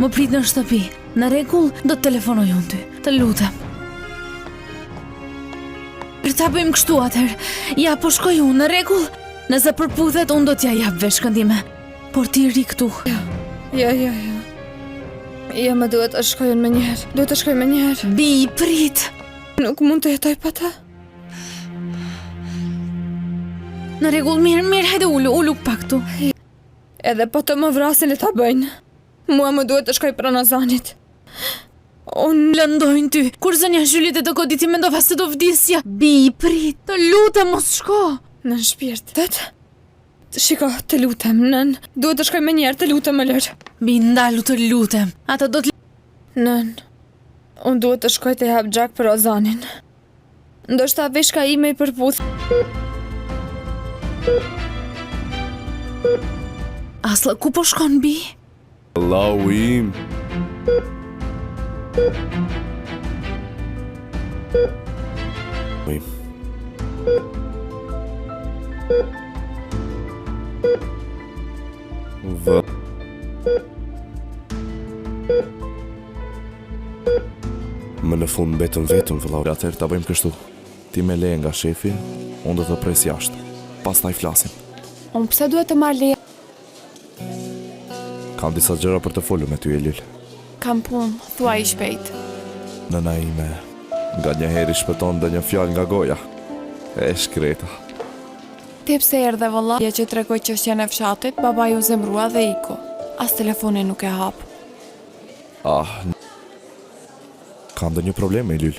Më prit në shtëpi. Në rregull, do të telefonoj unë ty. Të lutem. Ta bëjmë kështu atëherë. Ja, po shkoj unë, në rregull. Nëse përputhet, unë do t'ja jap veshkën time. Por ti ri këtu. Ja, më duhet të shkoj unë më njëherë. Bi, prit. Nuk mund të jetoj pa ta. Në rregull, mirë, hajde ulu pak këtu. Edhe po të më vrasin le ta bëjnë. Mua më duhet të shkoj pranë Azanit. Unë lëndojnë ty. Kur zënja Zhylit e të koditi mendova se do vdisja. Bi, prit, të lutem mos shko. Në shpirt. Shiko, të lutem, nën. Duhet të shkoj me njerë, të lutem më lërë. Bi, ndalu të lutem. Ata do të... Nën, unë duhet të shkoj të jap gjak për Azanin. Ndoshta veshka ime i përputh. Asla, ku po shkon, Bi? Allahu im. Më në fund betëm vetëm, vëllau. Atëherë ta bëjmë kështu. Ti me leje nga shefi, unë do të pres jashtë. Pastaj flasim. Unë pse duhet të marr leje? Kam disa gjëra për të folur me ty, Elil. Kam punë, thua i shpejt. Nëna ime, nga një heri shpëton dhe një fjalë nga goja. E shkreta. Ti pse erdhe vëlla? Ja që tregoj çështjen e fshatit, baba ju zemrua dhe iku. As telefoni nuk e hap. Ka ndonjë problem, Elil?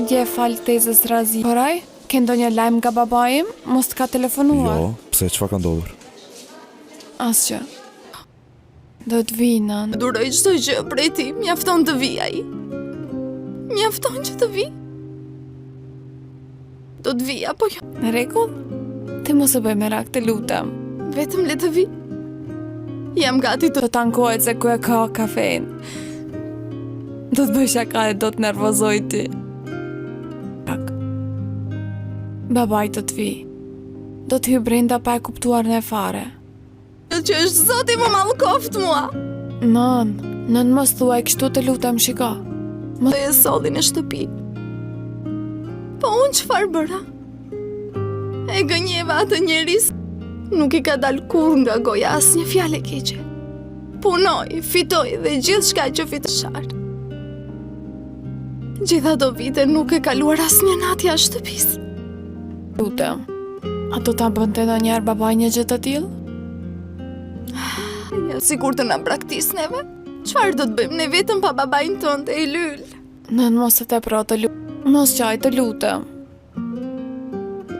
Dje fal tezës Razi. Poraj, ke ndonjë lajm nga baba im? Mos t'ka telefonuar? Jo, pse çfarë ka ndodhur? Asgjë. Do të vina. Duroj çdo gjë prej ti, mjafton të vi ai. Mjafton që të vi. Do të vi apo jo? Në rregull? Ti mos e bëj merak, të lutem. Vetëm le të vi. Jam gati të Do t'ankohet se ku e ka kafein. Do të bëj shaka e do të nervozoj ti. Babaj do të vi. Do të hy brenda pa e kuptuar në fare. që është zoti më mallkoft mua. Nën mos thuaj kështu, të lutem, shiko. Më e solli në shtëpi. Po unë çfarë bëra? E gënjeva atë njerëz. Nuk i ka dalë kur nga goja asnjë fjalë keqe. Punoj, fitoj dhe gjithçka që fitëshar. Gjitha do vite nuk e kaluar asnjë natë jashtë shtëpisë. Lutem, a do ta bënte ndonjëherë babaj një gjë të tillë? Ja, sigur të na braktis neve. Çfarë do të bëjmë ne vetëm pa babain tënd, Eylül? Nën mos e tepro, të lutem. Mos qaj, të lutem.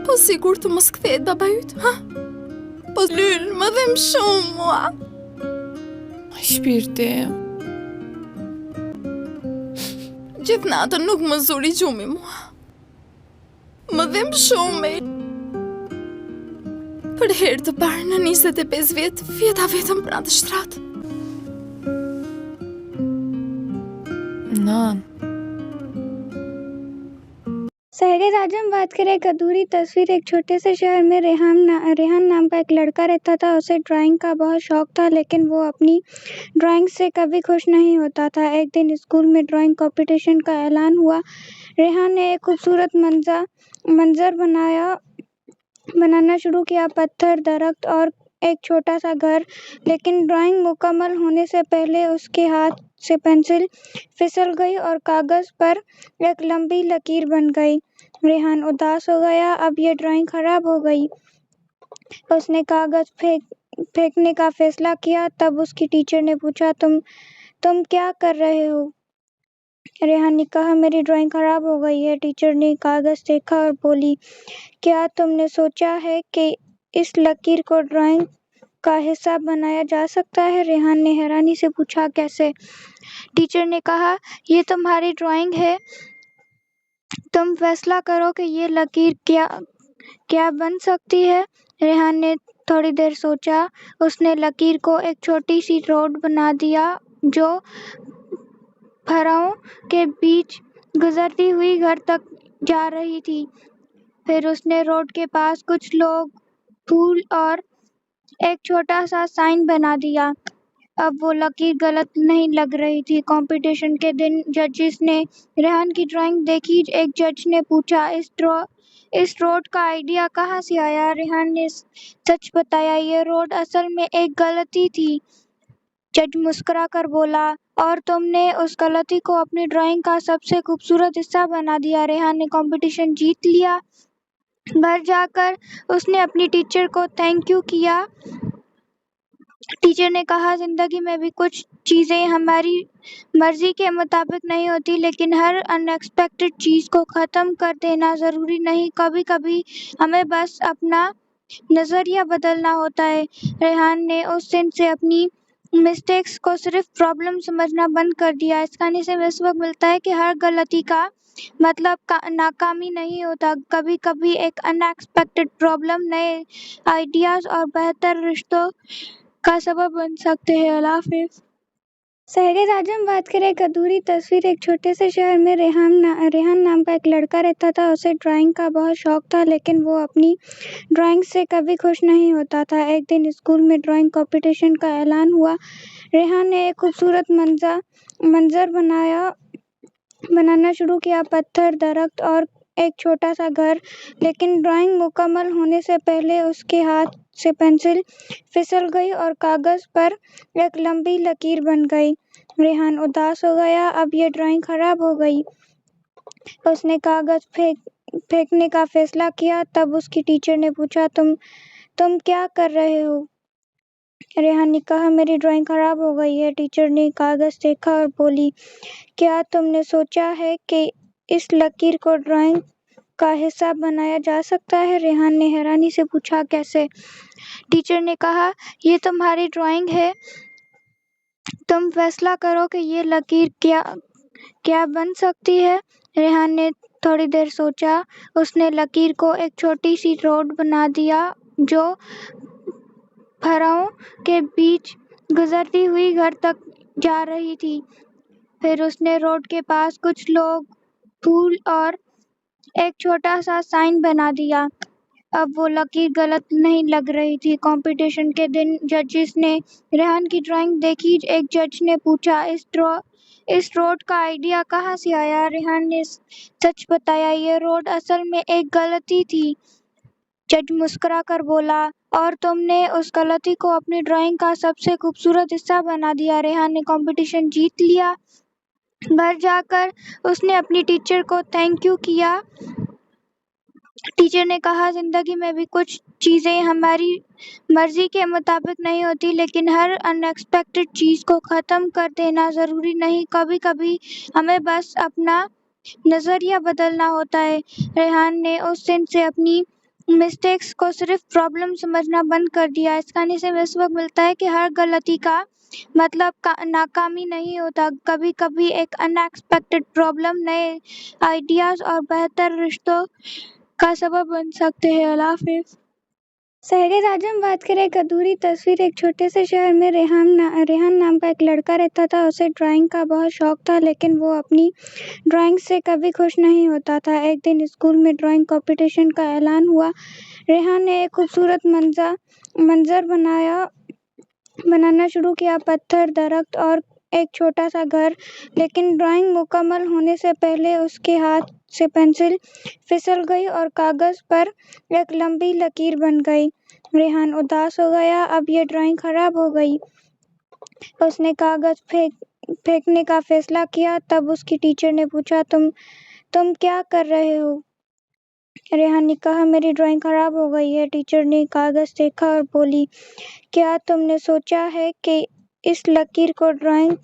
Po sigur të mos kthehet baba yt, ha? Po Lül, më dhem shumë mua. Shpirti. Gjithë natën nuk më zuri gjumi mua. Më dhem shumë. Për herë të parë në 25 vjet, fjeta vetëm pranë të shtratë. Nën. सहगज आज हम बात करें एक अधूरी तस्वीर। एक छोटे से शहर में रेहान नाम का एक लड़का रहता था। उसे ड्राइंग का बहुत शौक था, लेकिन वो अपनी ड्राइंग से कभी खुश नहीं होता था। एक दिन स्कूल में ड्राइंग कंपटीशन का ऐलान हुआ। रेहान ने एक खूबसूरत मंजर बनाना शुरू किया, पत्थर, दरख्त और एक छोटा सा घर। लेकिन ड्राइंग मुकम्मल होने से पहले उसके हाथ से पेंसिल फिसल गई और कागज पर एक लंबी लकीर बन गई। रेहान उदास हो गया। अब ये ड्राइंग खराब हो गई। उसने कागज फेंकने का फैसला किया। तब उसकी टीचर ने पूछा, तुम क्या कर रहे हो? रेहान ने कहा, मेरी ड्राइंग खराब हो गई है। टीचर ने कागज देखा और बोली, क्या तुमने सोचा है कि इस लकीर को ड्राइंग का हिस्सा बनाया जा सकता है? रेहान ने हैरानी से पूछा, कैसे? टीचर ने कहा, ये तुम्हारी ड्राइंग है, तुम फैसला करो कि ये लकीर क्या बन सकती है। रेहान ने थोड़ी देर सोचा। उसने लकीर को एक छोटी सी रोड बना दिया जो फराओं के बीच गुजरती हुई घर तक जा रही थी। फिर उसने रोड के पास कुछ लोग, फूल और एक छोटा सा साइन बना दिया। अब वो लकीर गलत नहीं लग रही थी। कंपटीशन के दिन जजेस ने रेहान की ड्राइंग देखी। एक जज ने पूछा, इस रोड का आइडिया कहाँ से आया? रेहान ने सच बताया, ये रोड असल में एक गलती थी। जज मुस्कुरा कर बोला, और तुमने उस गलती को अपनी ड्राइंग का सबसे खूबसूरत हिस्सा बना दिया। रेहान ने कंपटीशन जीत लिया। घर जाकर उसने अपनी टीचर को थैंक यू किया। टीचर ने कहा, जिंदगी में भी कुछ चीजें हमारी मर्जी के मुताबिक नहीं होती, लेकिन हर अनएक्सपेक्टेड चीज को खत्म कर देना जरूरी नहीं। कभी कभी हमें बस अपना नजरिया बदलना होता है। रेहान ने उस दिन से अपनी मिस्टेक्स को सिर्फ प्रॉब्लम समझना बंद कर दिया। इस कहानी से हमें सबक मिलता है कि हर गलती का मतलब नाकामी नहीं होता। कभी कभी एक अनएक्सपेक्टेड प्रॉब्लम नए आइडियाज और बेहतर रिश्तों का सबब बन सकते हैं। अल्लाह हाफिज। शहर आज हम बात करें एक अधूरी तस्वीर। एक छोटे से शहर में रेहान नाम का एक लड़का रहता था। उसे ड्राइंग का बहुत शौक था, लेकिन वो अपनी ड्राइंग से कभी खुश नहीं होता था। एक दिन स्कूल में ड्राइंग कंपटीशन का ऐलान हुआ। रेहान ने एक खूबसूरत मंजर बनाना शुरू किया, पत्थर, दरख्त और एक छोटा सा घर। लेकिन ड्राइंग मुकम्मल होने से पहले उसके हाथ से पेंसिल फिसल गई और कागज पर एक लंबी लकीर बन गई। रेहान उदास हो गया। अब ये ड्राइंग खराब हो गई। उसने कागज फेंकने का फैसला किया। तब उसकी टीचर ने पूछा, तुम क्या कर रहे हो? रेहान ने कहा, मेरी ड्राइंग खराब हो गई है। टीचर ने कागज देखा और बोली, क्या तुमने सोचा है कि इस लकीर को ड्राइंग का हिस्सा बनाया जा सकता है? रेहान ने हैरानी से पूछा, कैसे? टीचर ने कहा, ये तुम्हारी ड्राइंग है, तुम फैसला करो कि ये लकीर क्या बन सकती है। रेहान ने थोड़ी देर सोचा। उसने लकीर को एक छोटी सी रोड बना दिया जो फरों के बीच गुजरती हुई घर तक जा रही थी। फिर उसने रोड के पास कुछ लोग, फूल और एक छोटा सा साइन बना दिया। अब वो लकीर गलत नहीं लग रही थी। कंपटीशन के दिन जजेस ने रेहान की ड्राइंग देखी। एक जज ने पूछा, इस रोड का आइडिया कहाँ से आया? रेहान ने सच बताया, ये रोड असल में एक गलती थी। जज मुस्कुरा कर बोला, और तुमने उस गलती को अपनी ड्राइंग का सबसे खूबसूरत हिस्सा बना दिया। रेहान ने कंपटीशन जीत लिया। घर जाकर उसने अपनी टीचर को थैंक यू किया। टीचर ने कहा, जिंदगी में भी कुछ चीजें हमारी मर्जी के मुताबिक नहीं होती, लेकिन हर अनएक्सपेक्टेड चीज को खत्म कर देना जरूरी नहीं। कभी कभी हमें बस अपना नजरिया बदलना होता है। रेहान ने उस दिन से अपनी मिस्टेक्स को सिर्फ प्रॉब्लम समझना बंद कर दिया। इस कहानी से हमें सबक मिलता है कि हर गलती का मतलब नाकामी नहीं होता। कभी कभी एक अनएक्सपेक्टेड प्रॉब्लम नए आइडियाज और बेहतर रिश्तों का सबब बन सकते हैं। अल्लाह हाफिज। शहर आज हम बात करें एक अधूरी तस्वीर। एक छोटे से शहर में रेहान नाम का एक लड़का रहता था। उसे ड्राइंग का बहुत शौक था, लेकिन वो अपनी ड्राइंग से कभी खुश नहीं होता था। एक दिन स्कूल में ड्राइंग कंपटीशन का ऐलान हुआ। रेहान ने एक खूबसूरत मंजर बनाना शुरू किया, पत्थर, दरख्त और एक छोटा सा घर। लेकिन ड्राइंग मुकम्मल होने से पहले उसके हाथ से पेंसिल फिसल गई और कागज पर एक लंबी लकीर बन गई। रेहान उदास हो गया। अब ये ड्राइंग खराब हो गई। उसने कागज फेंकने का फैसला किया। तब उसकी टीचर ने पूछा, तुम क्या कर रहे हो? रेहान ने कहा, मेरी ड्राइंग खराब हो गई है। टीचर ने कागज देखा और बोली, क्या तुमने सोचा है कि इस लकीर को ड्राइंग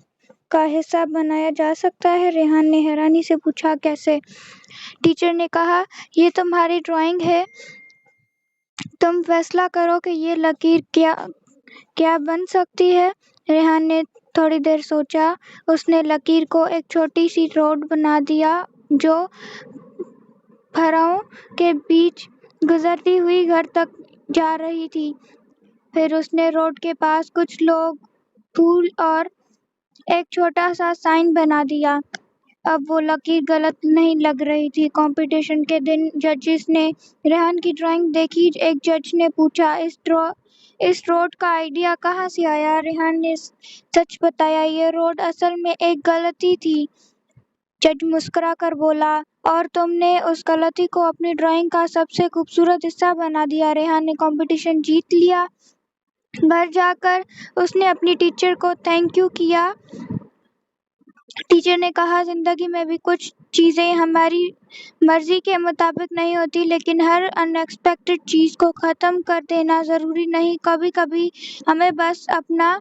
का हिस्सा बनाया जा सकता है? रेहान ने हैरानी से पूछा, कैसे? टीचर ने कहा, ये तुम्हारी ड्राइंग है, तुम फैसला करो कि ये लकीर क्या बन सकती है। रेहान ने थोड़ी देर सोचा। उसने लकीर को एक छोटी सी रोड बना दिया जो फरों के बीच गुजरती हुई घर तक जा रही थी। फिर उसने रोड के पास कुछ लोग, फूल और एक छोटा सा साइन बना दिया। अब वो लकीर गलत नहीं लग रही थी। कंपटीशन के दिन जजेस ने रेहान की ड्राइंग देखी। एक जज ने पूछा, इस रोड का आइडिया कहाँ से आया? रेहान ने सच बताया, ये रोड असल में एक गलती थी। जज मुस्कुरा कर बोला, और तुमने उस गलती को अपनी ड्राइंग का सबसे खूबसूरत हिस्सा बना दिया। रेहान ने कंपटीशन जीत लिया। घर जाकर उसने अपनी टीचर को थैंक यू किया। टीचर ने कहा, जिंदगी में भी कुछ चीजें हमारी मर्जी के मुताबिक नहीं होती, लेकिन हर अनएक्सपेक्टेड चीज को खत्म कर देना जरूरी नहीं। कभी कभी हमें बस अपना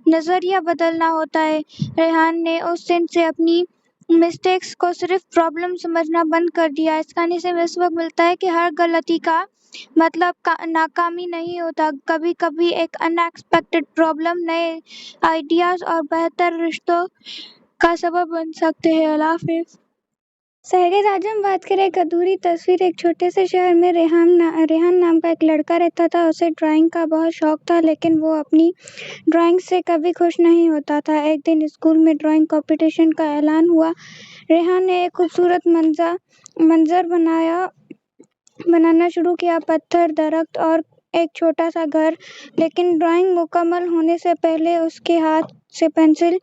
नजरिया बदलना होता है। रेहान ने उस दिन से अपनी मिस्टेक्स को सिर्फ प्रॉब्लम समझना बंद कर दिया। इस कहानी से हमें सबक मिलता है कि हर गलती का मतलब नाकामी नहीं होता। कभी कभी एक अनएक्सपेक्टेड प्रॉब्लम नए आइडियाज और बेहतर रिश्तों का सबब बन सकते हैं। अल्लाह हाफिज। शहर आज हम बात करें एक अधूरी तस्वीर। एक छोटे से शहर में रेहान नाम का एक लड़का रहता था। उसे ड्राइंग का बहुत शौक था, लेकिन वो अपनी ड्राइंग से कभी खुश नहीं होता था। एक दिन स्कूल में ड्राइंग कंपटीशन का ऐलान हुआ। रेहान ने एक खूबसूरत मंजर बनाना शुरू किया, पत्थर, दरख्त और एक छोटा सा घर। लेकिन ड्राइंग मुकम्मल होने से पहले उसके हाथ से पेंसिल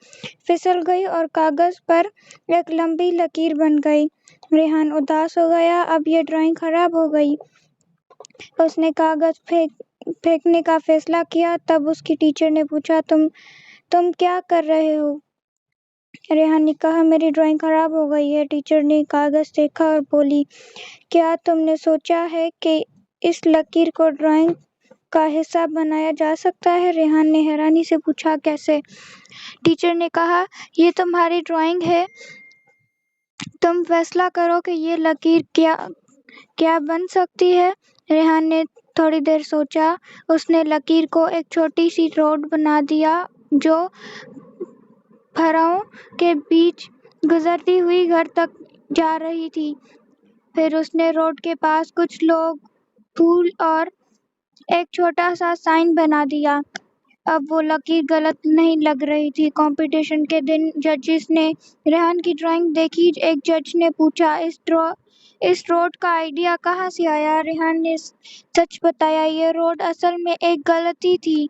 फिसल गई और कागज पर एक लंबी लकीर बन गई। रेहान उदास हो गया। अब ये ड्राइंग खराब हो गई। उसने कागज फेंकने का फैसला किया। तब उसकी टीचर ने पूछा, तुम क्या कर रहे हो? रेहान ने कहा, मेरी ड्राइंग खराब हो गई है। टीचर ने कागज देखा और बोली, क्या तुमने सोचा है कि इस लकीर को ड्राइंग का हिस्सा बनाया जा सकता है? रेहान ने हैरानी से पूछा, कैसे? टीचर ने कहा, ये तुम्हारी ड्राइंग है, तुम फैसला करो कि ये लकीर क्या बन सकती है। रेहान ने थोड़ी देर सोचा। उसने लकीर को एक छोटी सी रोड बना दिया जो फरों के बीच गुजरती हुई घर तक जा रही थी। फिर उसने रोड के पास कुछ लोग, फूल और एक छोटा सा साइन बना दिया। अब वो लकीर गलत नहीं लग रही थी। कंपटीशन के दिन जजेस ने रेहान की ड्राइंग देखी। एक जज ने पूछा, इस रोड का आइडिया कहाँ से आया? रेहान ने सच बताया, ये रोड असल में एक गलती थी।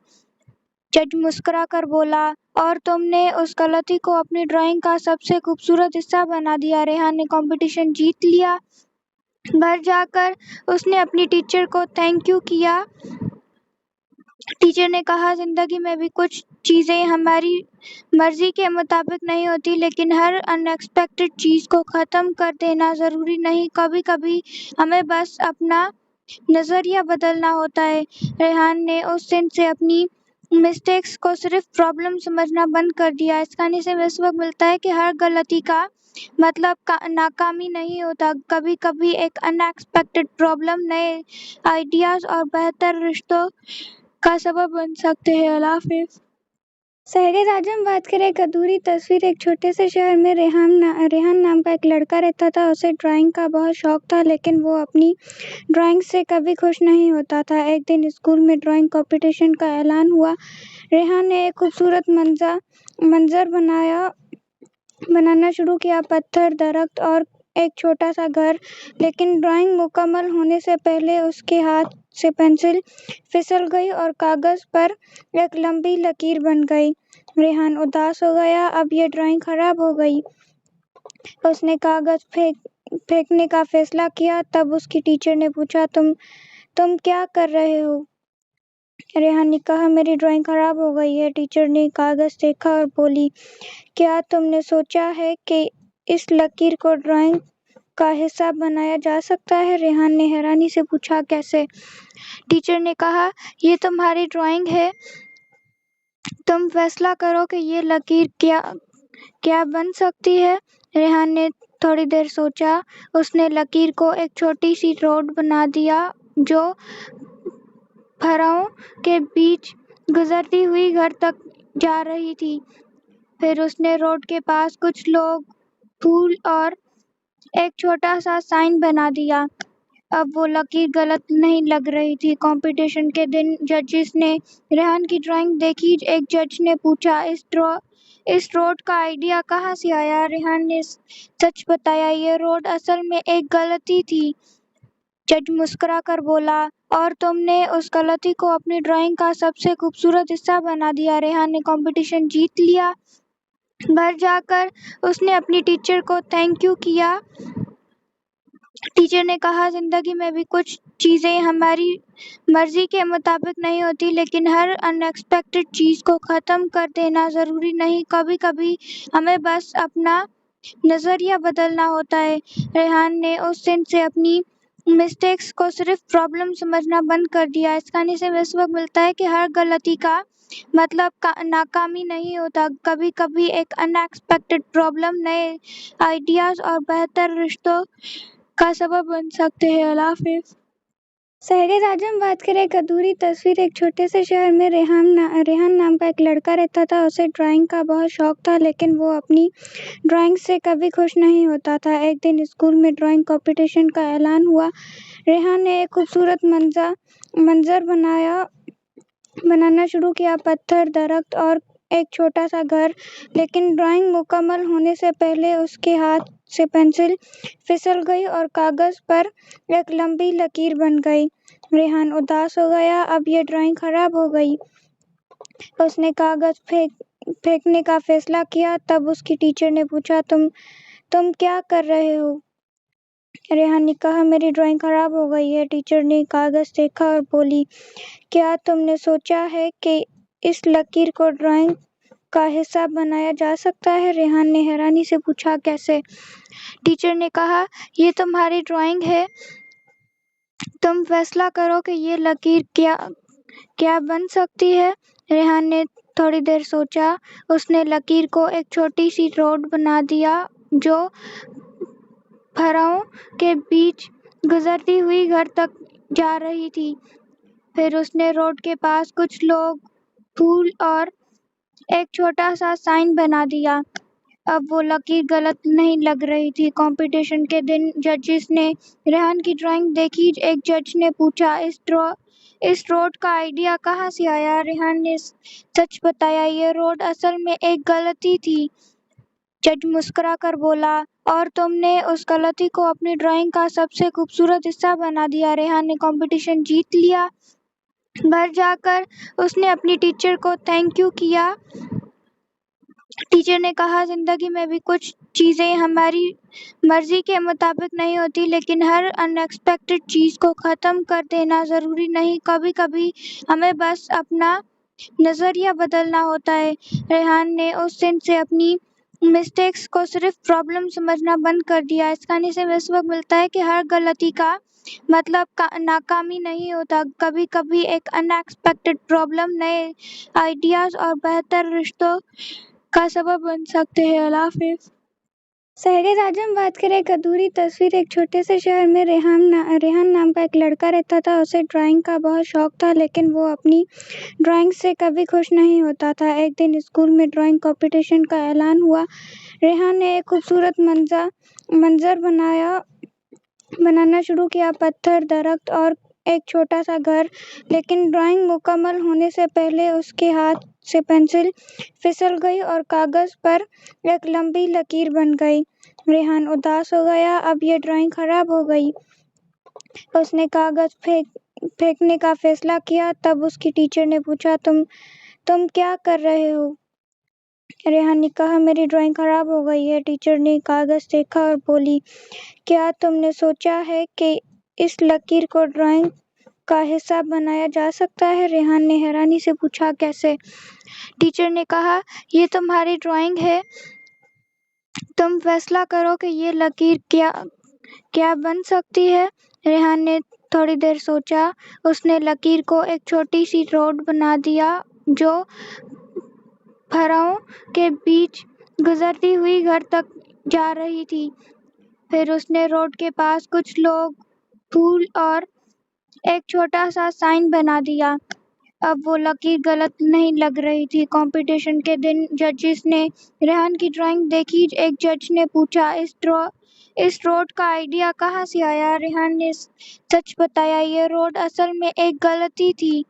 जज मुस्कुरा कर बोला, और तुमने उस गलती को अपनी ड्राइंग का सबसे खूबसूरत हिस्सा बना दिया। रेहान ने कंपटीशन जीत लिया। घर जाकर उसने अपनी टीचर को थैंक यू किया। टीचर ने कहा, जिंदगी में भी कुछ चीजें हमारी मर्जी के मुताबिक नहीं होती, लेकिन हर अनएक्सपेक्टेड चीज को खत्म कर देना जरूरी नहीं। कभी कभी हमें बस अपना नजरिया बदलना होता है। रेहान ने उस दिन से अपनी मिस्टेक्स को सिर्फ प्रॉब्लम समझना बंद कर दिया। इस कहानी से हमें सबक मिलता है कि हर गलती का मतलब नाकामी नहीं होता। कभी कभी एक अनएक्सपेक्टेड प्रॉब्लम नए आइडियाज और बेहतर रिश्तों का सबब बन सकते हैं। अल्लाह हाफिज। शहर आज हम बात करें एक अधूरी तस्वीर। एक छोटे से शहर में रेहान नाम का एक लड़का रहता था। उसे ड्राइंग का बहुत शौक था, लेकिन वो अपनी ड्राइंग से कभी खुश नहीं होता था। एक दिन स्कूल में ड्राइंग कंपटीशन का ऐलान हुआ। रेहान ने एक खूबसूरत मंजर बनाना शुरू किया, पत्थर, दरख्त और एक छोटा सा घर। लेकिन ड्राइंग मुकम्मल होने से पहले उसके हाथ से पेंसिल फिसल गई और कागज पर एक लंबी लकीर बन गई। रेहान उदास हो गया। अब ये ड्राइंग खराब हो गई। उसने कागज फेंकने का फैसला किया। तब उसकी टीचर ने पूछा, तुम क्या कर रहे हो? रेहान ने कहा, मेरी ड्राइंग खराब हो गई है। टीचर ने कागज देखा और बोली, क्या तुमने सोचा है कि इस लकीर को ड्राइंग का हिस्सा बनाया जा सकता है? रेहान ने हैरानी से पूछा, कैसे? टीचर ने कहा, ये तुम्हारी ड्राइंग है, तुम फैसला करो कि ये लकीर क्या बन सकती है। रेहान ने थोड़ी देर सोचा। उसने लकीर को एक छोटी सी रोड बना दिया जो फरों के बीच गुजरती हुई घर तक जा रही थी। फिर उसने रोड के पास कुछ लोग, फूल और एक छोटा सा साइन बना दिया। अब वो लकीर गलत नहीं लग रही थी। कंपटीशन के दिन जजेस ने रेहान की ड्राइंग देखी। एक जज ने पूछा, इस रोड का आइडिया कहाँ से आया? रेहान ने सच बताया, ये रोड असल में एक गलती थी। जज मुस्कुरा कर बोला, और तुमने उस गलती को अपनी ड्राइंग का सबसे खूबसूरत हिस्सा बना दिया। रेहान ने कंपटीशन जीत लिया। घर जाकर उसने अपनी टीचर को थैंक यू किया। टीचर ने कहा, जिंदगी में भी कुछ चीजें हमारी मर्जी के मुताबिक नहीं होती, लेकिन हर अनएक्सपेक्टेड चीज को खत्म कर देना जरूरी नहीं। कभी कभी हमें बस अपना नजरिया बदलना होता है। रेहान ने उस दिन से अपनी मिस्टेक्स को सिर्फ प्रॉब्लम समझना बंद कर दिया। इस कहानी से हमें सबक मिलता है कि हर गलती का मतलब नाकामी नहीं होता। कभी कभी एक अनएक्सपेक्टेड प्रॉब्लम नए आइडियाज और बेहतर रिश्तों का सबब बन सकते हैं। अल्लाह हाफिज। शहर आज हम बात करें एक अधूरी तस्वीर। एक छोटे से शहर में रेहान नाम का एक लड़का रहता था। उसे ड्राइंग का बहुत शौक था, लेकिन वो अपनी ड्राइंग से कभी खुश नहीं होता था। एक दिन स्कूल में ड्राइंग कंपटीशन का ऐलान हुआ। रेहान ने एक खूबसूरत मंजर बनाना शुरू किया, पत्थर, दरख्त और एक छोटा सा घर। लेकिन ड्राइंग मुकम्मल होने से पहले उसके हाथ से पेंसिल फिसल गई और कागज पर एक लंबी लकीर बन गई। रेहान उदास हो गया। अब ये ड्राइंग खराब हो गई। उसने कागज फेंकने का फैसला किया। तब उसकी टीचर ने पूछा, तुम क्या कर रहे हो? रेहान ने कहा, मेरी ड्राइंग खराब हो गई है। टीचर ने कागज देखा और बोली, क्या तुमने सोचा है कि इस लकीर को ड्राइंग का हिस्सा बनाया जा सकता है? रेहान ने हैरानी से पूछा, कैसे? टीचर ने कहा, ये तुम्हारी ड्राइंग है, तुम फैसला करो कि ये लकीर क्या बन सकती है। रेहान ने थोड़ी देर सोचा। उसने लकीर को एक छोटी सी रोड बना दिया जो फराओं के बीच गुजरती हुई घर तक जा रही थी। फिर उसने रोड के पास कुछ लोग, फूल और एक छोटा सा साइन बना दिया। अब वो लकीर गलत नहीं लग रही थी। कंपटीशन के दिन जजेस ने रेहान की ड्राइंग देखी। एक जज ने पूछा, इस रोड का आइडिया कहाँ से आया? रेहान ने सच बताया, ये रोड असल में एक गलती थी। जज मुस्कुरा कर बोला, और तुमने उस गलती को अपनी ड्राइंग का सबसे खूबसूरत हिस्सा बना दिया। रेहान ने कंपटीशन जीत लिया। घर जाकर उसने अपनी टीचर को थैंक यू किया। टीचर ने कहा, जिंदगी में भी कुछ चीजें हमारी मर्जी के मुताबिक नहीं होती, लेकिन हर अनएक्सपेक्टेड चीज को खत्म कर देना जरूरी नहीं। कभी कभी हमें बस अपना नजरिया बदलना होता है। रेहान ने उस दिन से अपनी मिस्टेक्स को सिर्फ प्रॉब्लम समझना बंद कर दिया। इस कहानी से हमें सबक मिलता है कि हर गलती का मतलब नाकामी नहीं होता। कभी कभी एक अनएक्सपेक्टेड प्रॉब्लम नए आइडियाज और बेहतर रिश्तों का सबब बन सकते हैं। अल्लाह हाफिज। शहर आज हम बात करें एक अधूरी तस्वीर। एक छोटे से शहर में रेहान नाम का एक लड़का रहता था। उसे ड्राइंग का बहुत शौक था, लेकिन वो अपनी ड्राइंग से कभी खुश नहीं होता था। एक दिन स्कूल में ड्राइंग कंपटीशन का ऐलान हुआ। रेहान ने एक खूबसूरत मंजर बनाना शुरू किया, पत्थर, दरख्त और एक छोटा सा घर। लेकिन ड्राइंग मुकम्मल होने से पहले उसके हाथ से पेंसिल फिसल गई और कागज पर एक लंबी लकीर बन गई। रेहान उदास हो गया। अब ये ड्राइंग खराब हो गई। उसने कागज फेंकने का फैसला किया। तब उसकी टीचर ने पूछा, तुम क्या कर रहे हो? रेहान ने कहा, मेरी ड्राइंग खराब हो गई है। टीचर ने कागज देखा और बोली, क्या तुमने सोचा है कि इस लकीर को ड्राइंग का हिस्सा बनाया जा सकता है? रेहान ने हैरानी से पूछा, कैसे? टीचर ने कहा, ये तुम्हारी ड्राइंग है, तुम फैसला करो कि ये लकीर क्या बन सकती है। रेहान ने थोड़ी देर सोचा। उसने लकीर को एक छोटी सी रोड बना दिया जो फराओं के बीच गुजरती हुई घर तक जा रही थी। फिर उसने रोड के पास कुछ लोग, फूल और एक छोटा सा साइन बना दिया। अब वो लकीर गलत नहीं लग रही थी। कंपटीशन के दिन जजेस ने रेहान की ड्राइंग देखी। एक जज ने पूछा, इस रोड का आइडिया कहाँ से आया? रेहान ने सच बताया, ये रोड असल में एक गलती थी।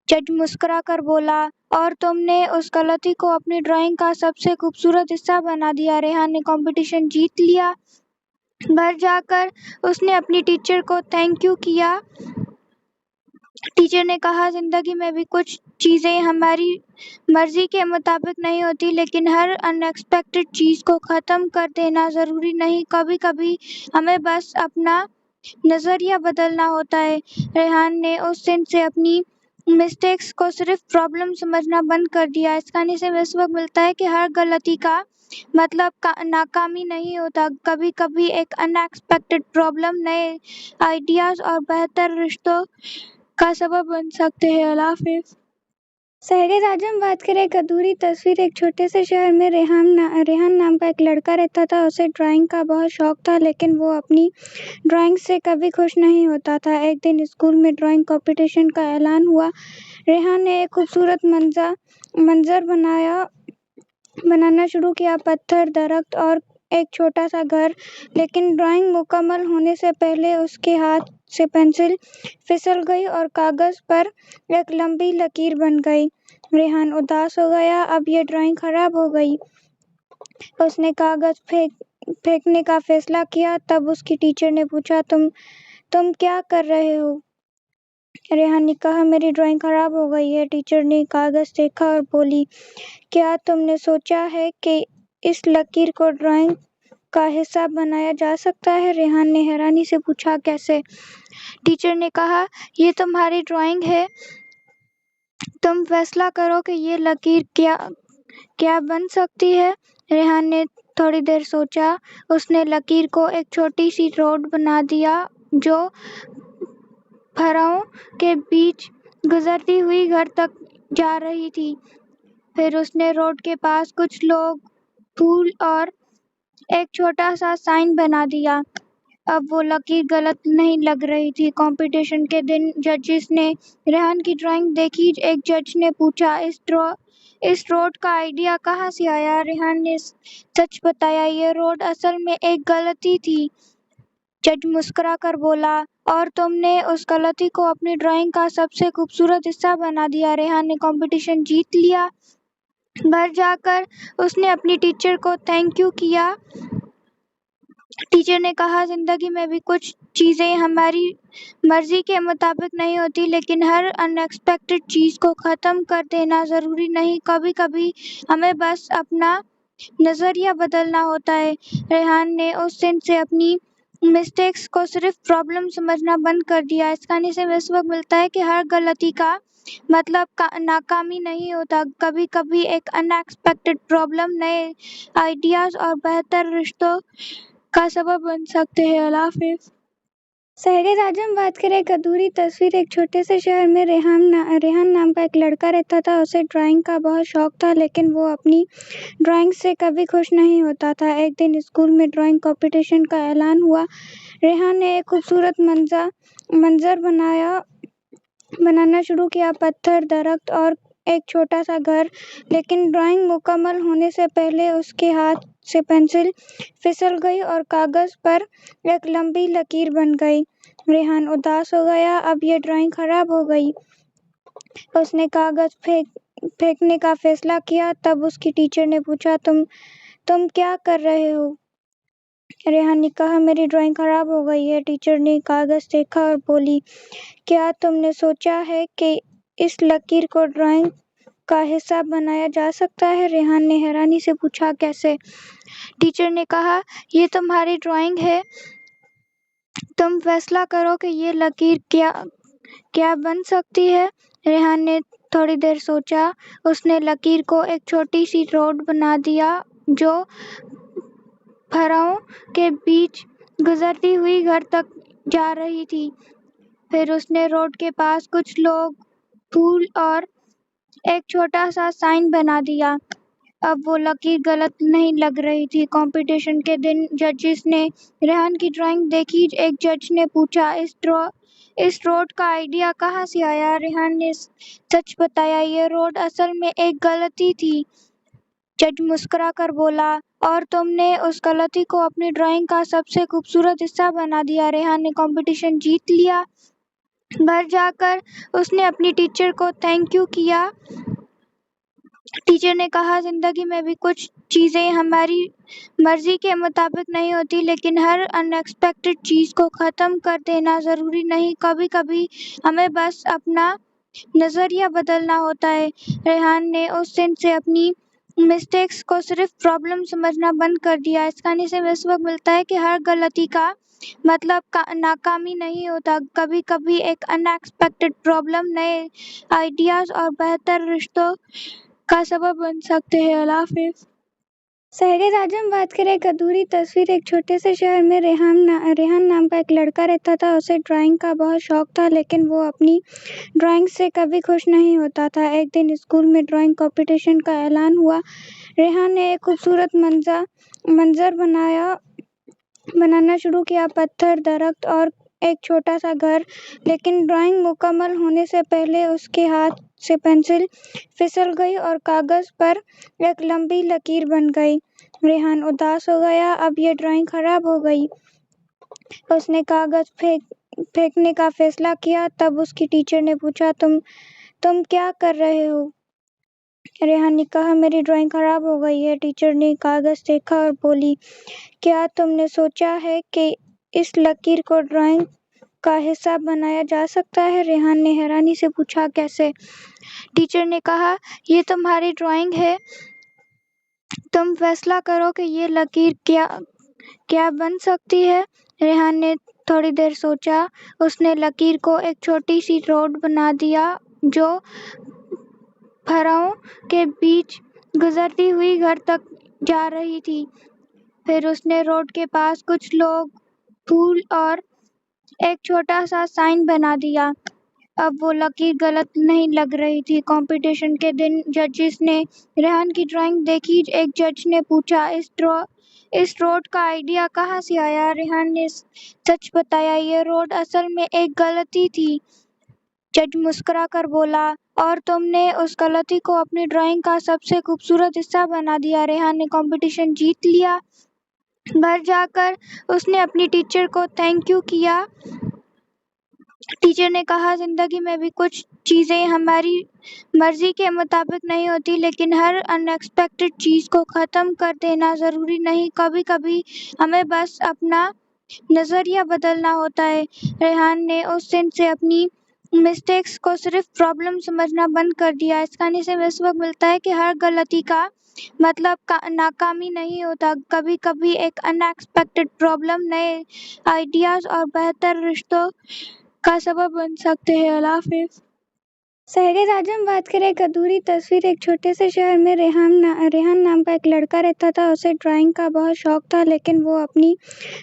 जज मुस्कुरा कर बोला, और तुमने उस गलती को अपनी ड्राइंग का सबसे खूबसूरत हिस्सा बना दिया। रेहान ने कंपटीशन जीत लिया। घर जाकर उसने अपनी टीचर को थैंक यू किया। टीचर ने कहा, जिंदगी में भी कुछ चीजें हमारी मर्जी के मुताबिक नहीं होती, लेकिन हर अनएक्सपेक्टेड चीज को खत्म कर देना जरूरी नहीं। कभी कभी हमें बस अपना नजरिया बदलना होता है। रेहान ने उस दिन से अपनी मिस्टेक्स को सिर्फ प्रॉब्लम समझना बंद कर दिया। इस कहानी से हमें सबक मिलता है कि हर गलती का मतलब नाकामी नहीं होता। कभी कभी एक अनएक्सपेक्टेड प्रॉब्लम नए आइडियाज और बेहतर रिश्तों का सबब बन सकते हैं। अल्लाह हाफिज। शहर आज हम बात करें एक अधूरी तस्वीर। एक छोटे से शहर में रेहान नाम का एक लड़का रहता था। उसे ड्राइंग का बहुत शौक था, लेकिन वो अपनी ड्राइंग से कभी खुश नहीं होता था। एक दिन स्कूल में ड्राइंग कंपटीशन का ऐलान हुआ। रेहान ने एक खूबसूरत मंजर बनाना शुरू किया, पत्थर, दरख्त और एक छोटा सा घर। लेकिन ड्राइंग मुकम्मल होने से पहले उसके हाथ से पेंसिल फिसल गई और कागज पर एक लंबी लकीर बन गई। रेहान उदास हो गया। अब ये ड्राइंग खराब हो गई। उसने कागज फेंकने का फैसला किया। तब उसकी टीचर ने पूछा, तुम क्या कर रहे हो? रेहान ने कहा, मेरी ड्राइंग खराब हो गई है। टीचर ने कागज देखा और बोली, क्या तुमने सोचा है कि इस लकीर को ड्राइंग का हिस्सा बनाया जा सकता है? रेहान ने हैरानी से पूछा, कैसे? टीचर ने कहा, ये तुम्हारी ड्राइंग है, तुम फैसला करो कि ये लकीर क्या बन सकती है। रेहान ने थोड़ी देर सोचा। उसने लकीर को एक छोटी सी रोड बना दिया जो फरों के बीच गुजरती हुई घर तक जा रही थी। फिर उसने रोड के पास कुछ लोग, फूल और एक छोटा सा साइन बना दिया। अब वो लकीर गलत नहीं लग रही थी। कंपटीशन के दिन जजेस ने रेहान की ड्राइंग देखी। एक जज ने पूछा, इस रोड का आइडिया कहाँ से आया? रेहान ने सच बताया, ये रोड असल में एक गलती थी। जज मुस्कुरा कर बोला, और तुमने उस गलती को अपनी ड्राइंग का सबसे खूबसूरत हिस्सा बना दिया। रेहान ने कंपटीशन जीत लिया। घर जाकर उसने अपनी टीचर को थैंक यू किया। टीचर ने कहा, जिंदगी में भी कुछ चीजें हमारी मर्जी के मुताबिक नहीं होती, लेकिन हर अनएक्सपेक्टेड चीज को खत्म कर देना जरूरी नहीं। कभी कभी हमें बस अपना नजरिया बदलना होता है। रेहान ने उस दिन से अपनी मिस्टेक्स को सिर्फ प्रॉब्लम समझना बंद कर दिया। इस कहानी से हमें सबक मिलता है कि हर गलती का मतलब नाकामी नहीं होता। कभी कभी एक अनएक्सपेक्टेड प्रॉब्लम नए आइडियाज और बेहतर रिश्तों का सबब बन सकते हैं। अल्लाह हाफिज। शहर आज हम बात करें एक अधूरी तस्वीर। एक छोटे से शहर में रेहान नाम का एक लड़का रहता था। उसे ड्राइंग का बहुत शौक था, लेकिन वो अपनी ड्राइंग से कभी खुश नहीं होता था। एक दिन स्कूल में ड्राइंग कंपटीशन का ऐलान हुआ। रेहान ने एक खूबसूरत मंजर बनाना शुरू किया, पत्थर, दरख्त और एक छोटा सा घर। लेकिन ड्राइंग मुकम्मल होने से पहले उसके हाथ से पेंसिल फिसल गई और कागज पर एक लंबी लकीर बन गई। रेहान उदास हो गया। अब ये ड्राइंग खराब हो गई। उसने कागज फेंकने का फैसला किया। तब उसकी टीचर ने पूछा, तुम क्या कर रहे हो? रेहान ने कहा, मेरी ड्राइंग खराब हो गई है। टीचर ने कागज देखा और बोली, क्या तुमने सोचा है कि इस लकीर को ड्राइंग का हिस्सा बनाया जा सकता है? रेहान ने हैरानी से पूछा, कैसे? टीचर ने कहा, ये तुम्हारी ड्राइंग है, तुम फैसला करो कि ये लकीर क्या बन सकती है। रेहान ने थोड़ी देर सोचा। उसने लकीर को एक छोटी सी रोड बना दिया जो फरों के बीच गुजरती हुई घर तक जा रही थी। फिर उसने रोड के पास कुछ लोग, फूल और एक छोटा सा साइन बना दिया। अब वो लकीर गलत नहीं लग रही थी। कंपटीशन के दिन जजेस ने रेहान की ड्राइंग देखी। एक जज ने पूछा, इस रोड का आइडिया कहाँ से आया? रेहान ने सच बताया, ये रोड असल में एक गलती थी। जज मुस्कुरा कर बोला, और तुमने उस गलती को अपनी ड्राइंग का सबसे खूबसूरत हिस्सा बना दिया। रेहान ने कंपटीशन जीत लिया। घर जाकर उसने अपनी टीचर को थैंक यू किया। टीचर ने कहा, जिंदगी में भी कुछ चीजें हमारी मर्जी के मुताबिक नहीं होती, लेकिन हर अनएक्सपेक्टेड चीज को खत्म कर देना जरूरी नहीं, कभी कभी हमें बस अपना नजरिया बदलना होता है। रेहान ने उस दिन से अपनी मिस्टेक्स को सिर्फ प्रॉब्लम समझना बंद कर दिया। इस कहानी से हमें सबक मिलता है कि हर गलती का मतलब नाकामी नहीं होता, कभी कभी एक अनएक्सपेक्टेड प्रॉब्लम नए आइडियाज और बेहतर रिश्तों का सबब बन सकते हैं। अल्लाह हाफिज। शहर आज हम बात करें एक अधूरी तस्वीर। एक छोटे से शहर में रेहान नाम का एक लड़का रहता था। उसे ड्राइंग का बहुत शौक था, लेकिन वो अपनी ड्राइंग से कभी खुश नहीं होता था। एक दिन स्कूल में ड्राइंग कंपटीशन का ऐलान हुआ। रेहान ने एक खूबसूरत मंजर बनाना शुरू किया, पत्थर, दरख्त और एक छोटा सा घर। लेकिन ड्राइंग मुकम्मल होने से पहले उसके हाथ से पेंसिल फिसल गई और कागज पर एक लंबी लकीर बन गई। रेहान उदास हो गया, अब ये ड्राइंग खराब हो गई। उसने कागज फेंकने का फैसला किया। तब उसकी टीचर ने पूछा, तुम क्या कर रहे हो? रेहान ने कहा, मेरी ड्राइंग खराब हो गई है। टीचर ने कागज देखा और बोली, क्या तुमने सोचा है कि इस लकीर को ड्राइंग का हिस्सा बनाया जा सकता है? रेहान ने हैरानी से पूछा, कैसे? टीचर ने कहा, ये तुम्हारी ड्राइंग है, तुम फैसला करो कि ये लकीर क्या बन सकती है। रेहान ने थोड़ी देर सोचा। उसने लकीर को एक छोटी सी रोड बना दिया जो फरों के बीच गुजरती हुई घर तक जा रही थी। फिर उसने रोड के पास कुछ लोग, फूल और एक छोटा सा साइन बना दिया। अब वो लकीर गलत नहीं लग रही थी। कंपटीशन के दिन जजेस ने रेहान की ड्राइंग देखी। एक जज ने पूछा, इस रोड का आइडिया कहाँ से आया? रेहान ने सच बताया, ये रोड असल में एक गलती थी। जज मुस्कुरा कर बोला, और तुमने उस गलती को अपनी ड्राइंग का सबसे खूबसूरत हिस्सा बना दिया। रेहान ने कंपटीशन जीत लिया। घर जाकर उसने अपनी टीचर को थैंक यू किया। टीचर ने कहा, जिंदगी में भी कुछ चीजें हमारी मर्जी के मुताबिक नहीं होती, लेकिन हर अनएक्सपेक्टेड चीज को खत्म कर देना जरूरी नहीं, कभी कभी हमें बस अपना नजरिया बदलना होता है। रेहान ने उस दिन से अपनी मिस्टेक्स को सिर्फ प्रॉब्लम समझना बंद कर दिया। इस कहानी से हमें सबक मिलता है कि हर गलती का मतलब नाकामी नहीं होता, कभी कभी एक अनएक्सपेक्टेड प्रॉब्लम नए आइडियाज और बेहतर रिश्तों का सबब बन सकते हैं। अल्लाह हाफिज। शहर आज हम बात करें एक अधूरी तस्वीर। एक छोटे से शहर में रेहान नाम का एक लड़का रहता था। उसे ड्राइंग का बहुत शौक था, लेकिन वो अपनी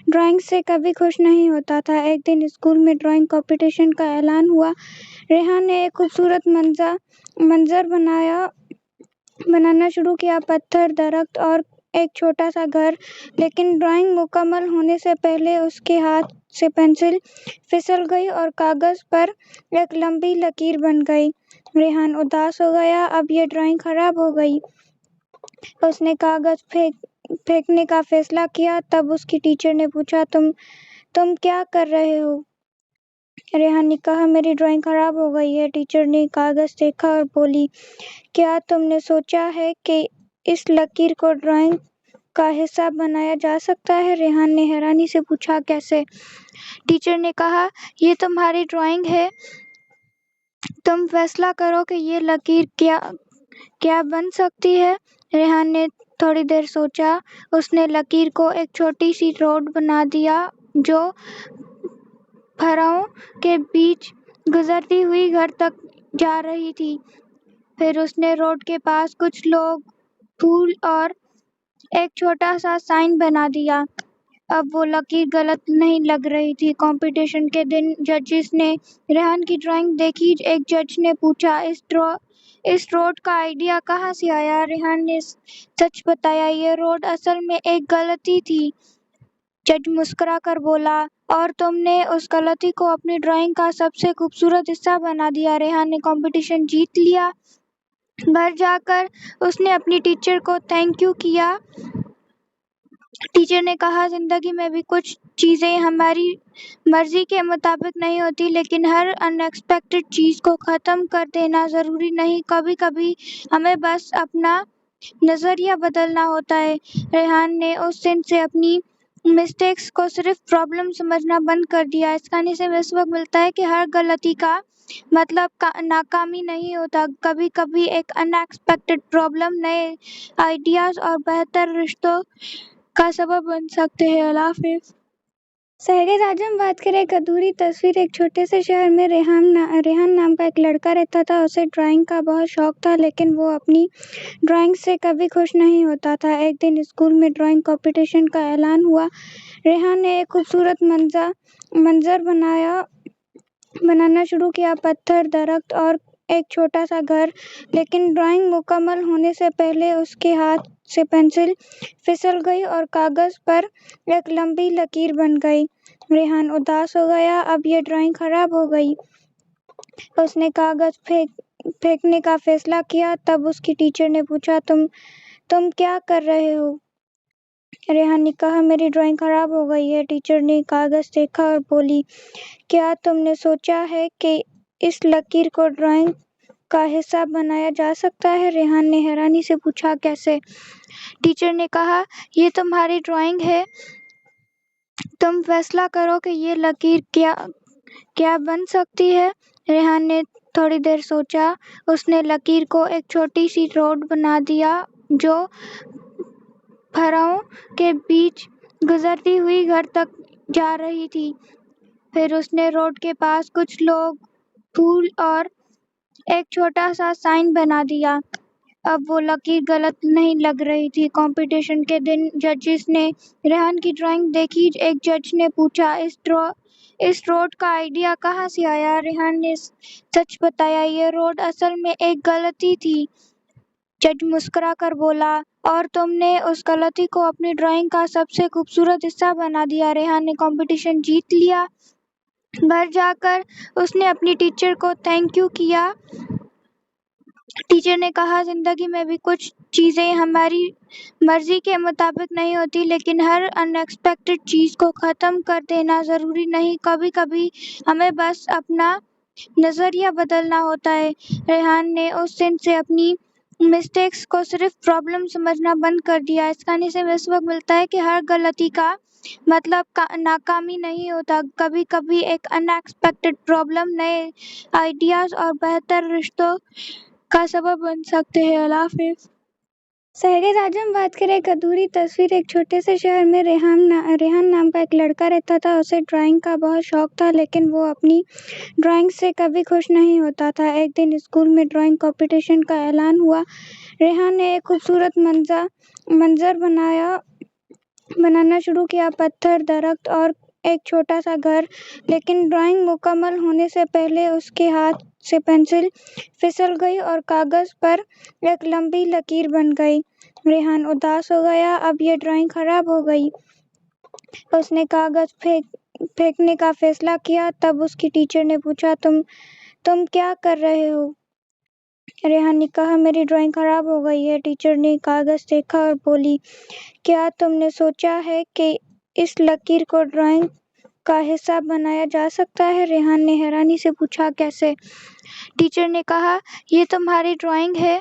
ड्राइंग से कभी खुश नहीं होता था। एक दिन स्कूल में ड्राइंग कंपटीशन का ऐलान हुआ। रेहान ने एक खूबसूरत मंजर बनाना शुरू किया, पत्थर, दरख्त और एक छोटा सा घर। लेकिन ड्राइंग मुकम्मल होने से पहले उसके हाथ से पेंसिल फिसल गई और कागज पर एक लंबी लकीर बन गई। रेहान उदास हो गया, अब ये ड्राइंग खराब हो गई। उसने कागज फेंकने का फैसला किया। तब उसकी टीचर ने पूछा, तुम क्या कर रहे हो? रेहान ने कहा, मेरी ड्राइंग खराब हो गई है। टीचर ने कागज देखा और बोली, क्या तुमने सोचा है कि इस लकीर को ड्राइंग का हिस्सा बनाया जा सकता है? रेहान ने हैरानी से पूछा, कैसे? टीचर ने कहा, ये तुम्हारी ड्राइंग है, तुम फैसला करो कि ये लकीर क्या बन सकती है। रेहान ने थोड़ी देर सोचा। उसने लकीर को एक छोटी सी रोड बना दिया जो फरों के बीच गुजरती हुई घर तक जा रही थी। फिर उसने रोड के पास कुछ लोग, फूल और एक छोटा सा साइन बना दिया। अब वो लकीर गलत नहीं लग रही थी। कंपटीशन के दिन जजेस ने रेहान की ड्राइंग देखी। एक जज ने पूछा, इस रोड का आइडिया कहाँ से आया? रेहान ने सच बताया, ये रोड असल में एक गलती थी। जज मुस्कुरा कर बोला, और तुमने उस गलती को अपनी ड्राइंग का सबसे खूबसूरत हिस्सा बना दिया। रेहान ने कंपटीशन जीत लिया। घर जाकर उसने अपनी टीचर को थैंक यू किया। टीचर ने कहा, जिंदगी में भी कुछ चीजें हमारी मर्जी के मुताबिक नहीं होती, लेकिन हर अनएक्सपेक्टेड चीज को खत्म कर देना जरूरी नहीं, कभी कभी हमें बस अपना नजरिया बदलना होता है। रेहान ने उस दिन से अपनी मिस्टेक्स को सिर्फ प्रॉब्लम समझना बंद कर दिया। इस कहानी से हमें सबक मिलता है कि हर गलती का मतलब नाकामी नहीं होता, कभी कभी एक अनएक्सपेक्टेड प्रॉब्लम नए आइडियाज और बेहतर रिश्तों का सबब बन सकते हैं। अल्लाह हाफिज। शहर आज हम बात करें एक अधूरी तस्वीर। एक छोटे से शहर में रेहान नाम का एक लड़का रहता था। उसे ड्राइंग का बहुत शौक था, लेकिन वो अपनी ड्राइंग से कभी खुश नहीं होता था। एक दिन स्कूल में ड्राइंग कंपटीशन का ऐलान हुआ। रेहान ने एक खूबसूरत मंजर बनाना शुरू किया, पत्थर, दरख्त और एक छोटा सा घर। लेकिन ड्राइंग मुकम्मल होने से पहले उसके हाथ से पेंसिल फिसल गई और कागज पर एक लंबी लकीर बन गई। रेहान उदास हो गया, अब ये ड्राइंग खराब हो गई। उसने कागज फेंकने का फैसला किया। तब उसकी टीचर ने पूछा, तुम क्या कर रहे हो? रेहान ने कहा, मेरी ड्राइंग खराब हो गई है। टीचर ने कागज देखा और बोली, क्या तुमने सोचा है कि इस लकीर को ड्राइंग का हिस्सा बनाया जा सकता है? रेहान ने हैरानी से पूछा, कैसे? टीचर ने कहा, ये तुम्हारी ड्राइंग है, तुम फैसला करो कि ये लकीर क्या बन सकती है। रेहान ने थोड़ी देर सोचा। उसने लकीर को एक छोटी सी रोड बना दिया जो फरों के बीच गुजरती हुई घर तक जा रही थी। फिर उसने रोड के पास कुछ लोग, फूल और एक छोटा सा साइन बना दिया। अब वो लकीर गलत नहीं लग रही थी। कंपटीशन के दिन जजेस ने रेहान की ड्राइंग देखी। एक जज ने पूछा, इस रोड का आइडिया कहाँ से आया? रेहान ने सच बताया, ये रोड असल में एक गलती थी। जज मुस्कुरा कर बोला, और तुमने उस गलती को अपनी ड्राइंग का सबसे खूबसूरत हिस्सा बना दिया। रेहान ने कंपटीशन जीत लिया। घर जाकर उसने अपनी टीचर को थैंक यू किया। टीचर ने कहा, जिंदगी में भी कुछ चीजें हमारी मर्जी के मुताबिक नहीं होती, लेकिन हर अनएक्सपेक्टेड चीज को खत्म कर देना जरूरी नहीं, कभी कभी हमें बस अपना नजरिया बदलना होता है। रेहान ने उस दिन से अपनी मिस्टेक्स को सिर्फ प्रॉब्लम समझना बंद कर दिया। इस कहानी से हमें सबक मिलता है कि हर गलती का मतलब नाकामी नहीं होता, कभी कभी एक अनएक्सपेक्टेड प्रॉब्लम नए आइडियाज और बेहतर रिश्तों का सबब बन सकते हैं। अल्लाह हाफिज। शहर आज हम बात करें एक अधूरी तस्वीर। एक छोटे से शहर में रेहान नाम का एक लड़का रहता था। उसे ड्राइंग का बहुत शौक था, लेकिन वो अपनी ड्राइंग से कभी खुश नहीं होता था। एक दिन स्कूल में ड्राइंग कंपटीशन का ऐलान हुआ। रेहान ने एक खूबसूरत मंजर बनाना शुरू किया, पत्थर, दरख्त और एक छोटा सा घर। लेकिन ड्राइंग मुकम्मल होने से पहले उसके हाथ से पेंसिल फिसल गई और कागज पर एक लंबी लकीर बन गई। रेहान उदास हो गया, अब ये ड्राइंग खराब हो गई। उसने कागज फेंकने का फैसला किया। तब उसकी टीचर ने पूछा, तुम क्या कर रहे हो? रेहान ने कहा, मेरी ड्राइंग खराब हो गई है। टीचर ने कागज देखा और बोली, क्या तुमने सोचा है कि इस लकीर को ड्राइंग का हिस्सा बनाया जा सकता है? रेहान ने हैरानी से पूछा, कैसे? टीचर ने कहा, ये तुम्हारी ड्राइंग है,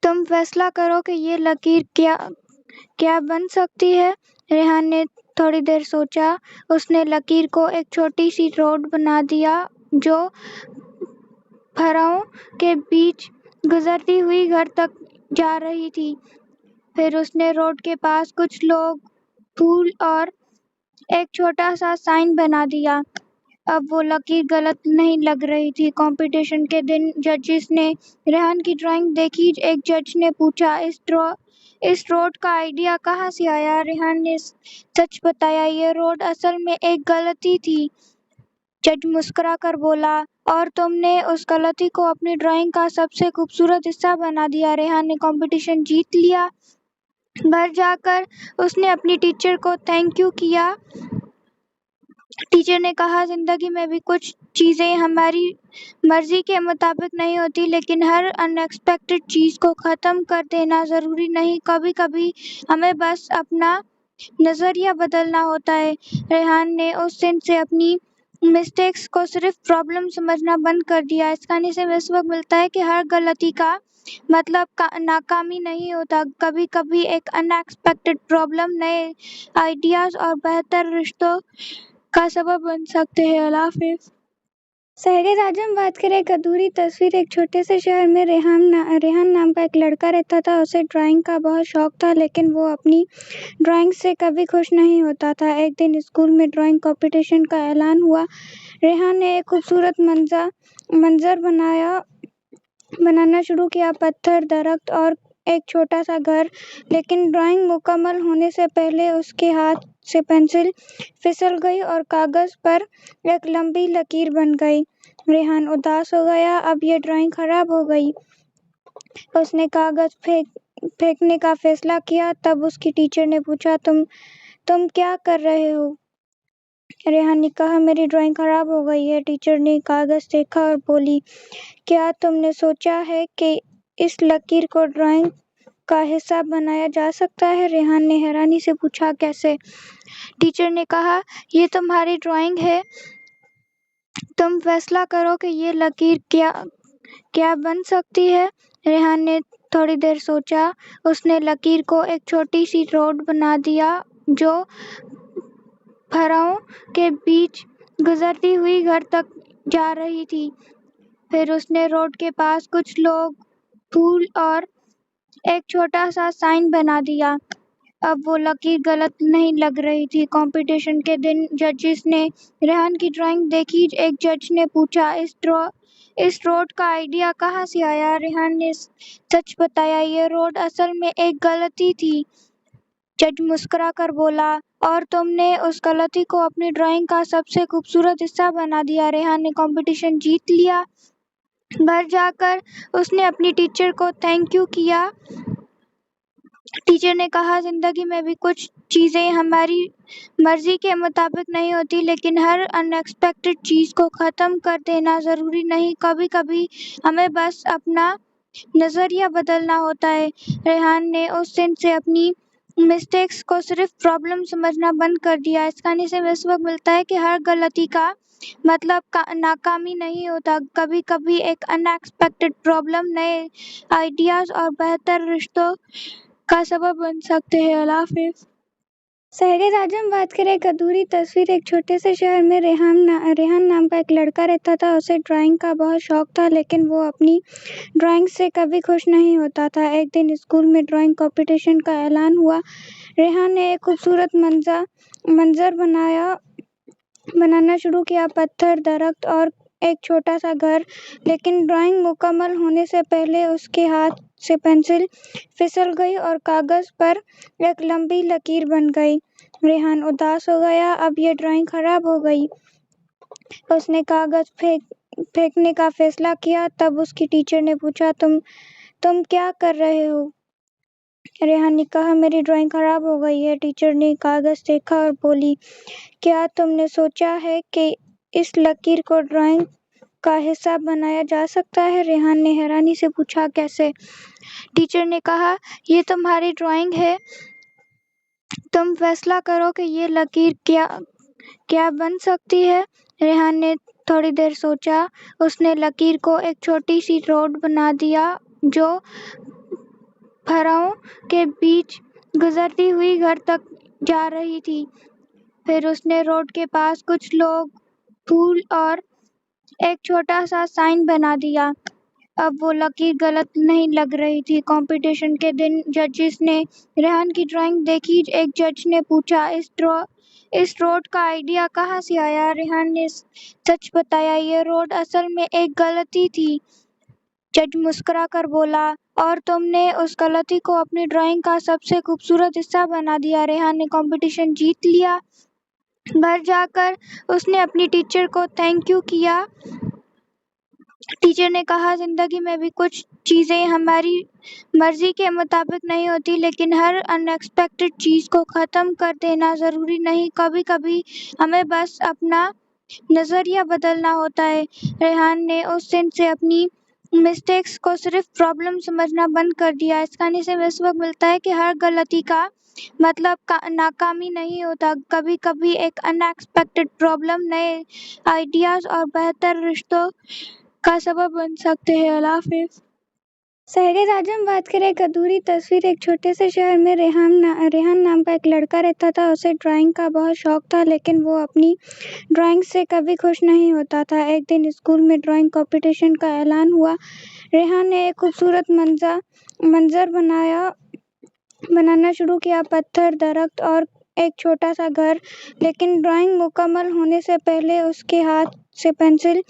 तुम फैसला करो कि ये लकीर क्या बन सकती है। रेहान ने थोड़ी देर सोचा। उसने लकीर को एक छोटी सी रोड बना दिया जो फरों के बीच गुजरती हुई घर तक जा रही थी। फिर उसने रोड के पास कुछ लोग, फूल और एक छोटा सा साइन बना दिया। अब वो लकीर गलत नहीं लग रही थी। कंपटीशन के दिन जजेस ने रेहान की ड्राइंग देखी। एक जज ने पूछा, इस रोड का आइडिया कहाँ से आया? रेहान ने सच बताया, ये रोड असल में एक गलती थी। जज मुस्कुरा कर बोला, और तुमने उस गलती को अपनी ड्राइंग का सबसे खूबसूरत हिस्सा बना दिया। रेहान ने कंपटीशन जीत लिया। घर जाकर उसने अपनी टीचर को थैंक यू किया। टीचर ने कहा, जिंदगी में भी कुछ चीजें हमारी मर्जी के मुताबिक नहीं होती, लेकिन हर अनएक्सपेक्टेड चीज को खत्म कर देना जरूरी नहीं, कभी कभी हमें बस अपना नजरिया बदलना होता है। रेहान ने उस दिन से अपनी मिस्टेक्स को सिर्फ प्रॉब्लम समझना बंद कर दिया। इस कहानी से हमें सबक मिलता है कि हर गलती का मतलब नाकामी नहीं होता, कभी कभी एक अनएक्सपेक्टेड प्रॉब्लम नए आइडियाज और बेहतर रिश्तों का सबब बन सकते हैं। अल्लाह हाफिज। शहर आज हम बात करें एक अधूरी तस्वीर। एक छोटे से शहर में रेहान नाम का एक लड़का रहता था। उसे ड्राइंग का बहुत शौक था, लेकिन वो अपनी ड्राइंग से कभी खुश नहीं होता था। एक दिन स्कूल में ड्राइंग कंपटीशन का ऐलान हुआ। रेहान ने एक खूबसूरत मंजर बनाना शुरू किया, पत्थर, दरख्त और एक छोटा सा घर। लेकिन ड्राइंग मुकम्मल होने से पहले उसके हाथ से पेंसिल फिसल गई और कागज पर एक लंबी लकीर बन गई। रेहान उदास हो गया, अब ये ड्राइंग खराब हो गई। उसने कागज फेंकने का फैसला किया। तब उसकी टीचर ने पूछा, तुम क्या कर रहे हो? रेहान ने कहा, मेरी ड्राइंग खराब हो गई है। टीचर ने कागज देखा और बोली, क्या तुमने सोचा है कि इस लकीर को ड्राइंग का हिस्सा बनाया जा सकता है? रेहान ने हैरानी से पूछा, कैसे? टीचर ने कहा, ये तुम्हारी ड्राइंग है, तुम फैसला करो कि ये लकीर क्या बन सकती है। रेहान ने थोड़ी देर सोचा। उसने लकीर को एक छोटी सी रोड बना दिया जो फरों के बीच गुजरती हुई घर तक जा रही थी। फिर उसने रोड के पास कुछ लोग, फूल और एक छोटा सा साइन बना दिया। अब वो लकीर गलत नहीं लग रही थी। कंपटीशन के दिन जजेस ने रेहान की ड्राइंग देखी। एक जज ने पूछा, इस रोड का आइडिया कहाँ से आया? रेहान ने सच बताया, ये रोड असल में एक गलती थी। जज मुस्कुरा कर बोला, और तुमने उस गलती को अपनी ड्राइंग का सबसे खूबसूरत हिस्सा बना दिया। रेहान ने कंपटीशन जीत लिया। घर जाकर उसने अपनी टीचर को थैंक यू किया। टीचर ने कहा, जिंदगी में भी कुछ चीजें हमारी मर्जी के मुताबिक नहीं होती, लेकिन हर अनएक्सपेक्टेड चीज को खत्म कर देना जरूरी नहीं, कभी कभी हमें बस अपना नजरिया बदलना होता है। रेहान ने उस दिन से अपनी मिस्टेक्स को सिर्फ प्रॉब्लम समझना बंद कर दिया। इस कहानी से हमें सबक मिलता है कि हर गलती का मतलब नाकामी नहीं होता, कभी कभी एक अनएक्सपेक्टेड प्रॉब्लम नए आइडियाज और बेहतर रिश्तों का सबब बन सकते हैं। अल्लाह हाफिज। शहर आज हम बात करें एक अधूरी तस्वीर। एक छोटे से शहर में रेहान नाम का एक लड़का रहता था। उसे ड्राइंग का बहुत शौक था, लेकिन वो अपनी ड्राइंग से कभी खुश नहीं होता था। एक दिन स्कूल में ड्राइंग कंपटीशन का ऐलान हुआ। रेहान ने एक खूबसूरत मंजर बनाना शुरू किया, पत्थर, दरख्त और एक छोटा सा घर। लेकिन ड्राइंग मुकम्मल होने से पहले उसके हाथ से पेंसिल फिसल गई और कागज पर एक लंबी लकीर बन गई। रेहान उदास हो गया, अब ये ड्राइंग खराब हो गई। उसने कागज फेंकने का फैसला किया। तब उसकी टीचर ने पूछा, तुम क्या कर रहे हो? रेहान ने कहा, मेरी ड्राइंग खराब हो गई है। टीचर ने कागज देखा और बोली, क्या तुमने सोचा है कि इस लकीर को ड्राइंग का हिस्सा बनाया जा सकता है? रेहान ने हैरानी से पूछा, कैसे? टीचर ने कहा, ये तुम्हारी ड्राइंग है, तुम फैसला करो कि ये लकीर क्या बन सकती है। रेहान ने थोड़ी देर सोचा। उसने लकीर को एक छोटी सी रोड बना दिया जो फरों के बीच गुजरती हुई घर तक जा रही थी। फिर उसने रोड के पास कुछ लोग, फूल और एक छोटा सा साइन बना दिया। अब वो लकीर गलत नहीं लग रही थी। कंपटीशन के दिन जजेस ने रेहान की ड्राइंग देखी। एक जज ने पूछा, इस रोड का आइडिया कहाँ से आया? रेहान ने सच बताया, ये रोड असल में एक गलती थी। जज मुस्कुरा कर बोला, और तुमने उस गलती को अपनी ड्राइंग का सबसे खूबसूरत हिस्सा बना दिया। रेहान ने कंपटीशन जीत लिया। घर जाकर उसने अपनी टीचर को थैंक यू किया। टीचर ने कहा, जिंदगी में भी कुछ चीजें हमारी मर्जी के मुताबिक नहीं होती, लेकिन हर अनएक्सपेक्टेड चीज को खत्म कर देना जरूरी नहीं, कभी कभी हमें बस अपना नजरिया बदलना होता है। रेहान ने उस दिन से अपनी मिस्टेक्स को सिर्फ प्रॉब्लम समझना बंद कर दिया। इस कहानी से हमें सबक मिलता है कि हर गलती का मतलब नाकामी नहीं होता, कभी कभी एक अनएक्सपेक्टेड प्रॉब्लम नए आइडियाज और बेहतर रिश्तों का सबब बन सकते हैं। अल्लाह हाफिज। शहर आज हम बात करें एक अधूरी तस्वीर। एक छोटे से शहर में रेहान नाम का एक लड़का रहता था। उसे ड्राइंग का बहुत शौक था, लेकिन वो अपनी ड्राइंग से कभी खुश नहीं होता था। एक दिन स्कूल में ड्राइंग कंपटीशन का ऐलान हुआ। रेहान ने एक खूबसूरत मंजर बनाना शुरू किया, पत्थर, दरख्त और एक छोटा सा घर। लेकिन ड्राइंग मुकम्मल होने से पहले उसके हाथ से पेंसिल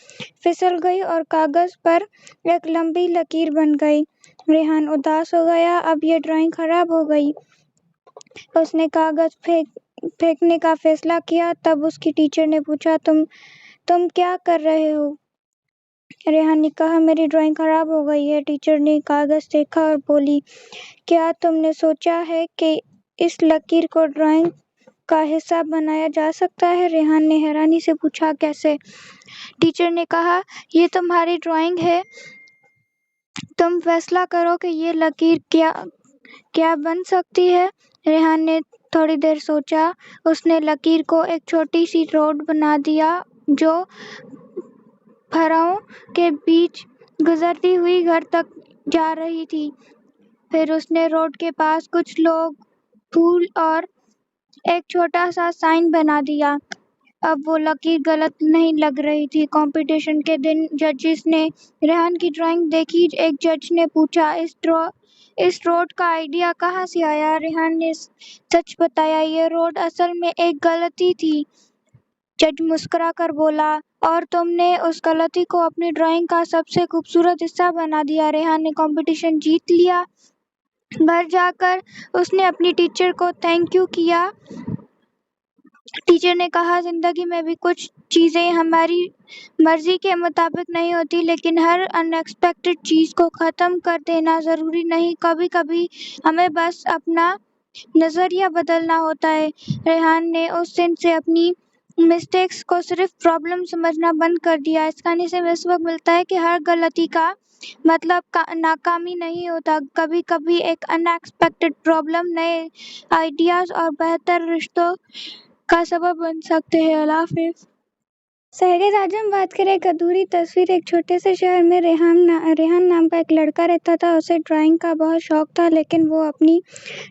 फिसल गई और कागज पर एक लंबी लकीर बन गई। रेहान उदास हो गया, अब ये ड्राइंग खराब हो गई। उसने कागज फेंकने का फैसला किया। तब उसकी टीचर ने पूछा, तुम क्या कर रहे हो? रेहान ने कहा, मेरी ड्राइंग खराब हो गई है। टीचर ने कागज देखा और बोली, क्या तुमने सोचा है कि इस लकीर को ड्राइंग का हिस्सा बनाया जा सकता है? रेहान ने हैरानी से पूछा, कैसे? टीचर ने कहा, ये तुम्हारी ड्राइंग है, तुम फैसला करो कि ये लकीर क्या बन सकती है। रेहान ने थोड़ी देर सोचा। उसने लकीर को एक छोटी सी रोड बना दिया जो फरों के बीच गुजरती हुई घर तक जा रही थी। फिर उसने रोड के पास कुछ लोग, फूल और एक छोटा सा साइन बना दिया। अब वो लकीर गलत नहीं लग रही थी। कंपटीशन के दिन जजेस ने रेहान की ड्राइंग देखी। एक जज ने पूछा, इस रोड का आइडिया कहाँ से आया? रेहान ने सच बताया, ये रोड असल में एक गलती थी। जज मुस्कुरा कर बोला, और तुमने उस गलती को अपनी ड्राइंग का सबसे खूबसूरत हिस्सा बना दिया। रेहान ने कंपटीशन जीत लिया। घर जाकर उसने अपनी टीचर को थैंक यू किया। टीचर ने कहा, जिंदगी में भी कुछ चीजें हमारी मर्जी के मुताबिक नहीं होती, लेकिन हर अनएक्सपेक्टेड चीज को खत्म कर देना जरूरी नहीं, कभी कभी हमें बस अपना नजरिया बदलना होता है। रेहान ने उस दिन से अपनी मिस्टेक्स को सिर्फ प्रॉब्लम समझना बंद कर दिया। इस कहानी से हमें सबक मिलता है कि हर गलती का मतलब नाकामी नहीं होता, कभी कभी एक अनएक्सपेक्टेड प्रॉब्लम नए आइडियाज और बेहतर रिश्तों का सबब बन सकते हैं। अल्लाह हाफिज। शहर आज हम बात करें एक अधूरी तस्वीर। एक छोटे से शहर में रेहान नाम का एक लड़का रहता था। उसे ड्राइंग का बहुत शौक था, लेकिन वो अपनी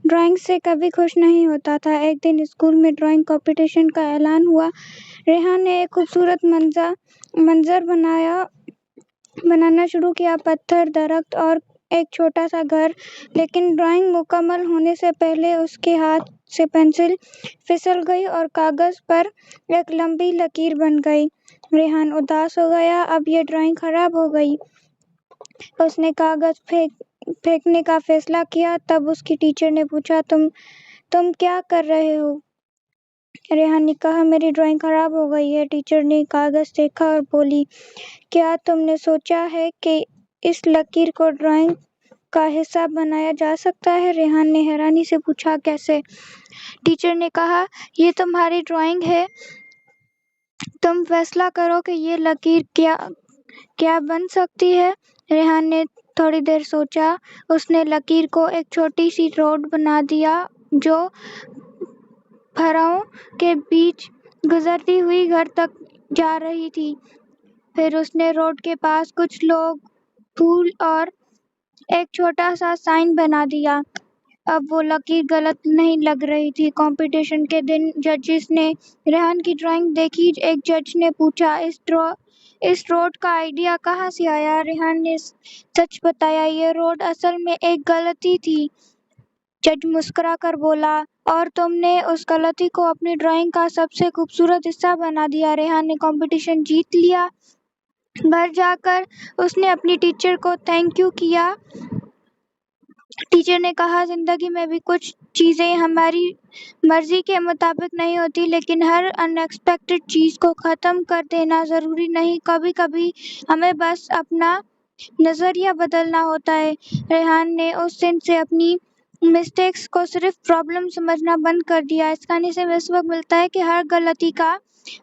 ड्राइंग से कभी खुश नहीं होता था। एक दिन स्कूल में ड्राइंग कंपटीशन का ऐलान हुआ। रेहान ने एक खूबसूरत मंजर बनाना शुरू किया, पत्थर, दरख्त और एक छोटा सा घर। लेकिन ड्राइंग मुकम्मल होने से पहले उसके हाथ से पेंसिल फिसल गई और कागज पर एक लंबी लकीर बन गई। रेहान उदास हो गया, अब ये ड्राइंग खराब हो गई। उसने कागज फेंकने का फैसला किया। तब उसकी टीचर ने पूछा, तुम क्या कर रहे हो? रेहान ने कहा, मेरी ड्राइंग खराब हो गई है। टीचर ने कागज देखा और बोली, क्या तुमने सोचा है कि इस लकीर को ड्राइंग का हिस्सा बनाया जा सकता है? रेहान ने हैरानी से पूछा, कैसे? टीचर ने कहा, ये तुम्हारी ड्राइंग है, तुम फैसला करो कि ये लकीर क्या बन सकती है। रेहान ने थोड़ी देर सोचा। उसने लकीर को एक छोटी सी रोड बना दिया जो फरों के बीच गुजरती हुई घर तक जा रही थी। फिर उसने रोड के पास कुछ लोग, फूल और एक छोटा सा साइन बना दिया। अब वो लकीर गलत नहीं लग रही थी। कंपटीशन के दिन जजेस ने रेहान की ड्राइंग देखी। एक जज ने पूछा, इस रोड का आइडिया कहाँ से आया? रेहान ने सच बताया, ये रोड असल में एक गलती थी। जज मुस्कुरा कर बोला, और तुमने उस गलती को अपनी ड्राइंग का सबसे खूबसूरत हिस्सा बना दिया। रेहान ने कंपटीशन जीत लिया। घर जाकर उसने अपनी टीचर को थैंक यू किया। टीचर ने कहा, जिंदगी में भी कुछ चीजें हमारी मर्जी के मुताबिक नहीं होती, लेकिन हर अनएक्सपेक्टेड चीज को खत्म कर देना जरूरी नहीं, कभी कभी हमें बस अपना नजरिया बदलना होता है। रेहान ने उस दिन से अपनी मिस्टेक्स को सिर्फ प्रॉब्लम समझना बंद कर दिया। इस कहानी से हमें सबक मिलता है कि हर गलती का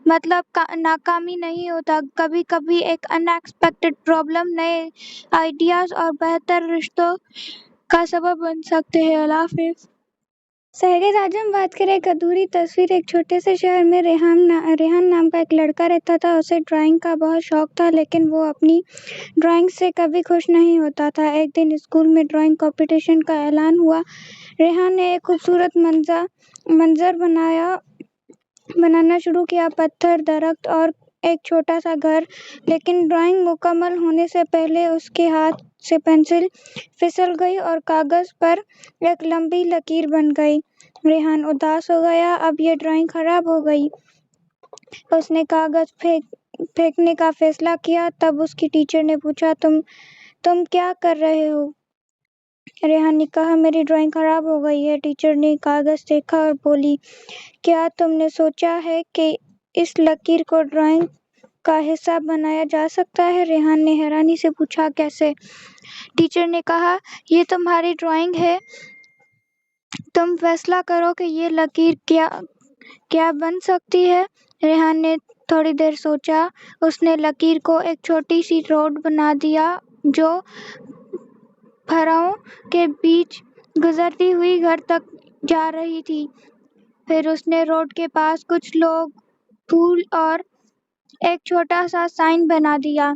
मतलब नाकामी नहीं होता, कभी कभी एक अनएक्सपेक्टेड प्रॉब्लम नए आइडियाज और बेहतर रिश्तों का सबब बन सकते हैं। अल्लाह हाफिज। शहर आज हम बात करें एक अधूरी तस्वीर। एक छोटे से शहर में रेहान नाम का एक लड़का रहता था। उसे ड्राइंग का बहुत शौक था, लेकिन वो अपनी ड्राइंग से कभी खुश नहीं होता था। एक दिन स्कूल में ड्राइंग कंपटीशन का ऐलान हुआ। रेहान ने एक खूबसूरत मंजर बनाना शुरू किया, पत्थर, दरख्त और एक छोटा सा घर। लेकिन ड्राइंग मुकम्मल होने से पहले उसके हाथ से पेंसिल फिसल गई और कागज पर एक लंबी लकीर बन गई। रेहान उदास हो गया, अब ये ड्राइंग खराब हो गई। उसने कागज फेंकने का फैसला किया। तब उसकी टीचर ने पूछा, तुम क्या कर रहे हो? रेहान ने कहा, मेरी ड्राइंग खराब हो गई है। टीचर ने कागज देखा और बोली, क्या तुमने सोचा है कि इस लकीर को ड्राइंग का हिस्सा बनाया जा सकता है? रेहान ने हैरानी से पूछा, कैसे? टीचर ने कहा, ये तुम्हारी ड्राइंग है, तुम फैसला करो कि ये लकीर क्या बन सकती है। रेहान ने थोड़ी देर सोचा। उसने लकीर को एक छोटी सी रोड बना दिया जो फराओं के बीच गुजरती हुई घर तक जा रही थी। फिर उसने रोड के पास कुछ लोग, फूल और एक छोटा सा साइन बना दिया।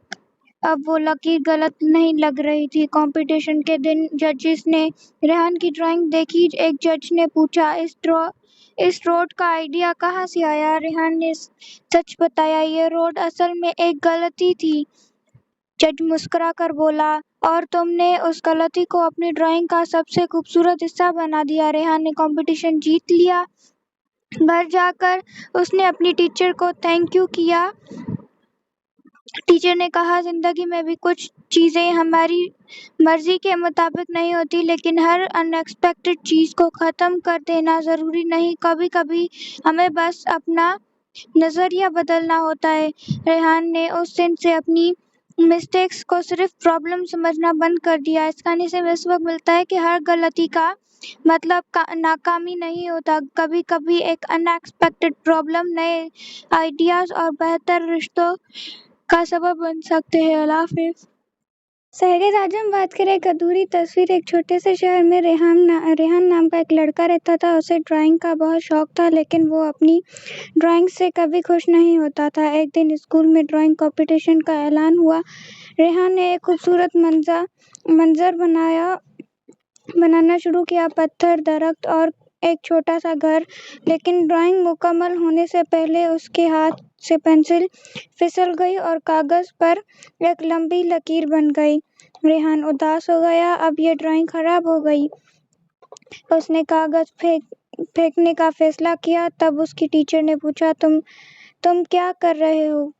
अब वो लकीर गलत नहीं लग रही थी। कंपटीशन के दिन जजेस ने रेहान की ड्राइंग देखी। एक जज ने पूछा, इस रोड का आइडिया कहाँ से आया? रेहान ने सच बताया, ये रोड असल में एक गलती थी। जज मुस्कुरा कर बोला, और तुमने उस गलती को अपनी ड्राइंग का सबसे खूबसूरत हिस्सा बना दिया। रेहान ने कंपटीशन जीत लिया। घर जाकर उसने अपनी टीचर को थैंक यू किया। टीचर ने कहा, जिंदगी में भी कुछ चीजें हमारी मर्जी के मुताबिक नहीं होती, लेकिन हर अनएक्सपेक्टेड चीज को खत्म कर देना जरूरी नहीं, कभी कभी हमें बस अपना नजरिया बदलना होता है। रेहान ने उस दिन से अपनी मिस्टेक्स को सिर्फ प्रॉब्लम समझना बंद कर दिया। इस कहानी से हमें सबक मिलता है कि हर गलती का मतलब नाकामी नहीं होता, कभी कभी एक अनएक्सपेक्टेड प्रॉब्लम नए आइडियाज और बेहतर रिश्तों का सबब बन सकते हैं। अल्लाह हाफिज। शहर आज हम बात करें एक अधूरी तस्वीर। एक छोटे से शहर में रेहान नाम का एक लड़का रहता था। उसे ड्राइंग का बहुत शौक था, लेकिन वो अपनी ड्राइंग से कभी खुश नहीं होता था। एक दिन स्कूल में ड्राइंग कंपटीशन का ऐलान हुआ। रेहान ने एक खूबसूरत मंजर बनाना शुरू किया, पत्थर, दरख्त और एक छोटा सा घर। लेकिन ड्राइंग मुकम्मल होने से पहले उसके हाथ से पेंसिल फिसल गई और कागज पर एक लंबी लकीर बन गई। रेहान उदास हो गया, अब ये ड्राइंग खराब हो गई। उसने कागज फेंकने का फैसला किया। तब उसकी टीचर ने पूछा, तुम क्या कर रहे हो?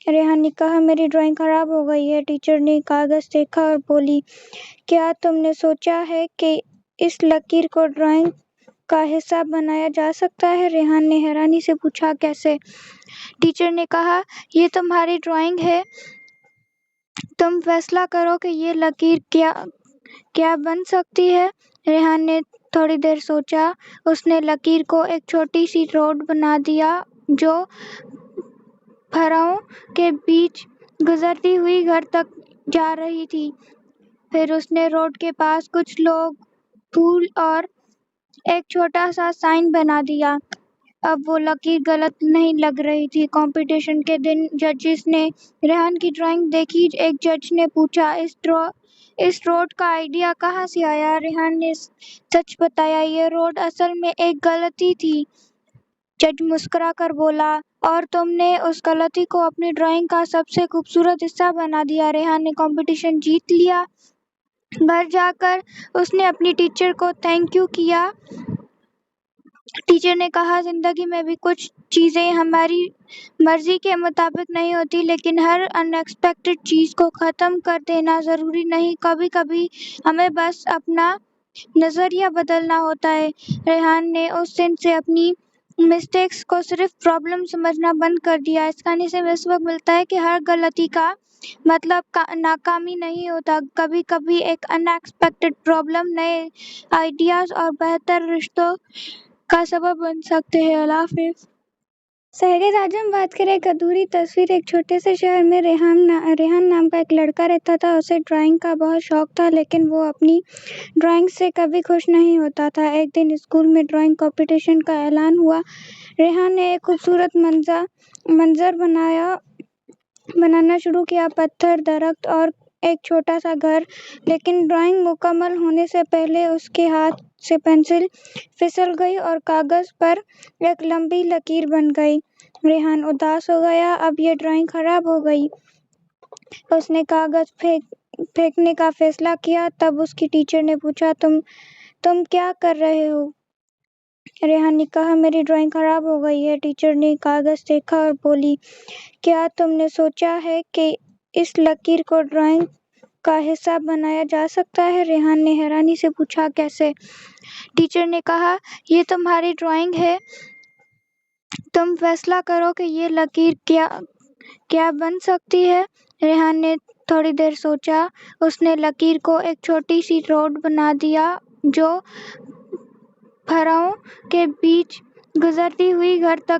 रेहान ने कहा, मेरी ड्राइंग खराब हो गई है। टीचर ने कागज देखा और बोली, क्या तुमने सोचा है कि इस लकीर को ड्राइंग का हिस्सा बनाया जा सकता है? रेहान ने हैरानी से पूछा, कैसे? टीचर ने कहा, ये तुम्हारी ड्राइंग है, तुम फैसला करो कि ये लकीर क्या बन सकती है। रेहान ने थोड़ी देर सोचा। उसने लकीर को एक छोटी सी रोड बना दिया जो फराओं के बीच गुजरती हुई घर तक जा रही थी। फिर उसने रोड के पास कुछ लोग, फूल और एक छोटा सा साइन बना दिया। अब वो लकीर गलत नहीं लग रही थी। कंपटीशन के दिन जजेस ने रेहान की ड्राइंग देखी। एक जज ने पूछा, इस रोड का आइडिया कहाँ से आया? रेहान ने सच बताया, ये रोड असल में एक गलती थी। जज मुस्कुरा कर बोला, और तुमने उस गलती को अपनी ड्राइंग का सबसे खूबसूरत हिस्सा बना दिया। रेहान ने कंपटीशन जीत लिया। घर जाकर उसने अपनी टीचर को थैंक यू किया। टीचर ने कहा, जिंदगी में भी कुछ चीजें हमारी मर्जी के मुताबिक नहीं होती, लेकिन हर अनएक्सपेक्टेड चीज को खत्म कर देना जरूरी नहीं। कभी कभी हमें बस अपना नजरिया बदलना होता है। रेहान ने उस दिन से अपनी मिस्टेक्स को सिर्फ प्रॉब्लम समझना बंद कर दिया। इस कहानी से हमें सबक मिलता है कि हर गलती का मतलब नाकामी नहीं होता। कभी कभी एक अनएक्सपेक्टेड प्रॉब्लम नए आइडियाज और बेहतर रिश्तों का सबब बन सकते हैं। अल्लाह हाफिज। सहगीर, आज हम बात करें एक अधूरी तस्वीर। एक छोटे से शहर में रेहान नाम का एक लड़का रहता था। उसे ड्राइंग का बहुत शौक था, लेकिन वो अपनी ड्राइंग से कभी खुश नहीं होता था। एक दिन स्कूल में ड्राइंग कंपटीशन का ऐलान हुआ। रेहान ने एक खूबसूरत मंजर बनाना शुरू किया, पत्थर, दरख्त और एक छोटा सा घर। लेकिन ड्राइंग मुकम्मल होने से पहले उसके हाथ से पेंसिल फिसल गई और कागज पर एक लंबी लकीर बन गई। रेहान उदास हो गया। अब ये ड्राइंग खराब हो गई। उसने कागज फेंकने का फैसला किया। तब उसकी टीचर ने पूछा, तुम क्या कर रहे हो? रेहान ने कहा, मेरी ड्राइंग खराब हो गई है। टीचर ने कागज देखा और बोली, क्या तुमने सोचा है कि इस लकीर को ड्राइंग का हिस्सा बनाया जा सकता है? रेहान ने हैरानी से पूछा, कैसे? टीचर ने कहा, ये तुम्हारी ड्राइंग है, तुम फैसला करो कि ये लकीर क्या बन सकती है। रेहान ने थोड़ी देर सोचा। उसने लकीर को एक छोटी सी रोड बना दिया जो फरों के बीच गुजरती हुई घर तक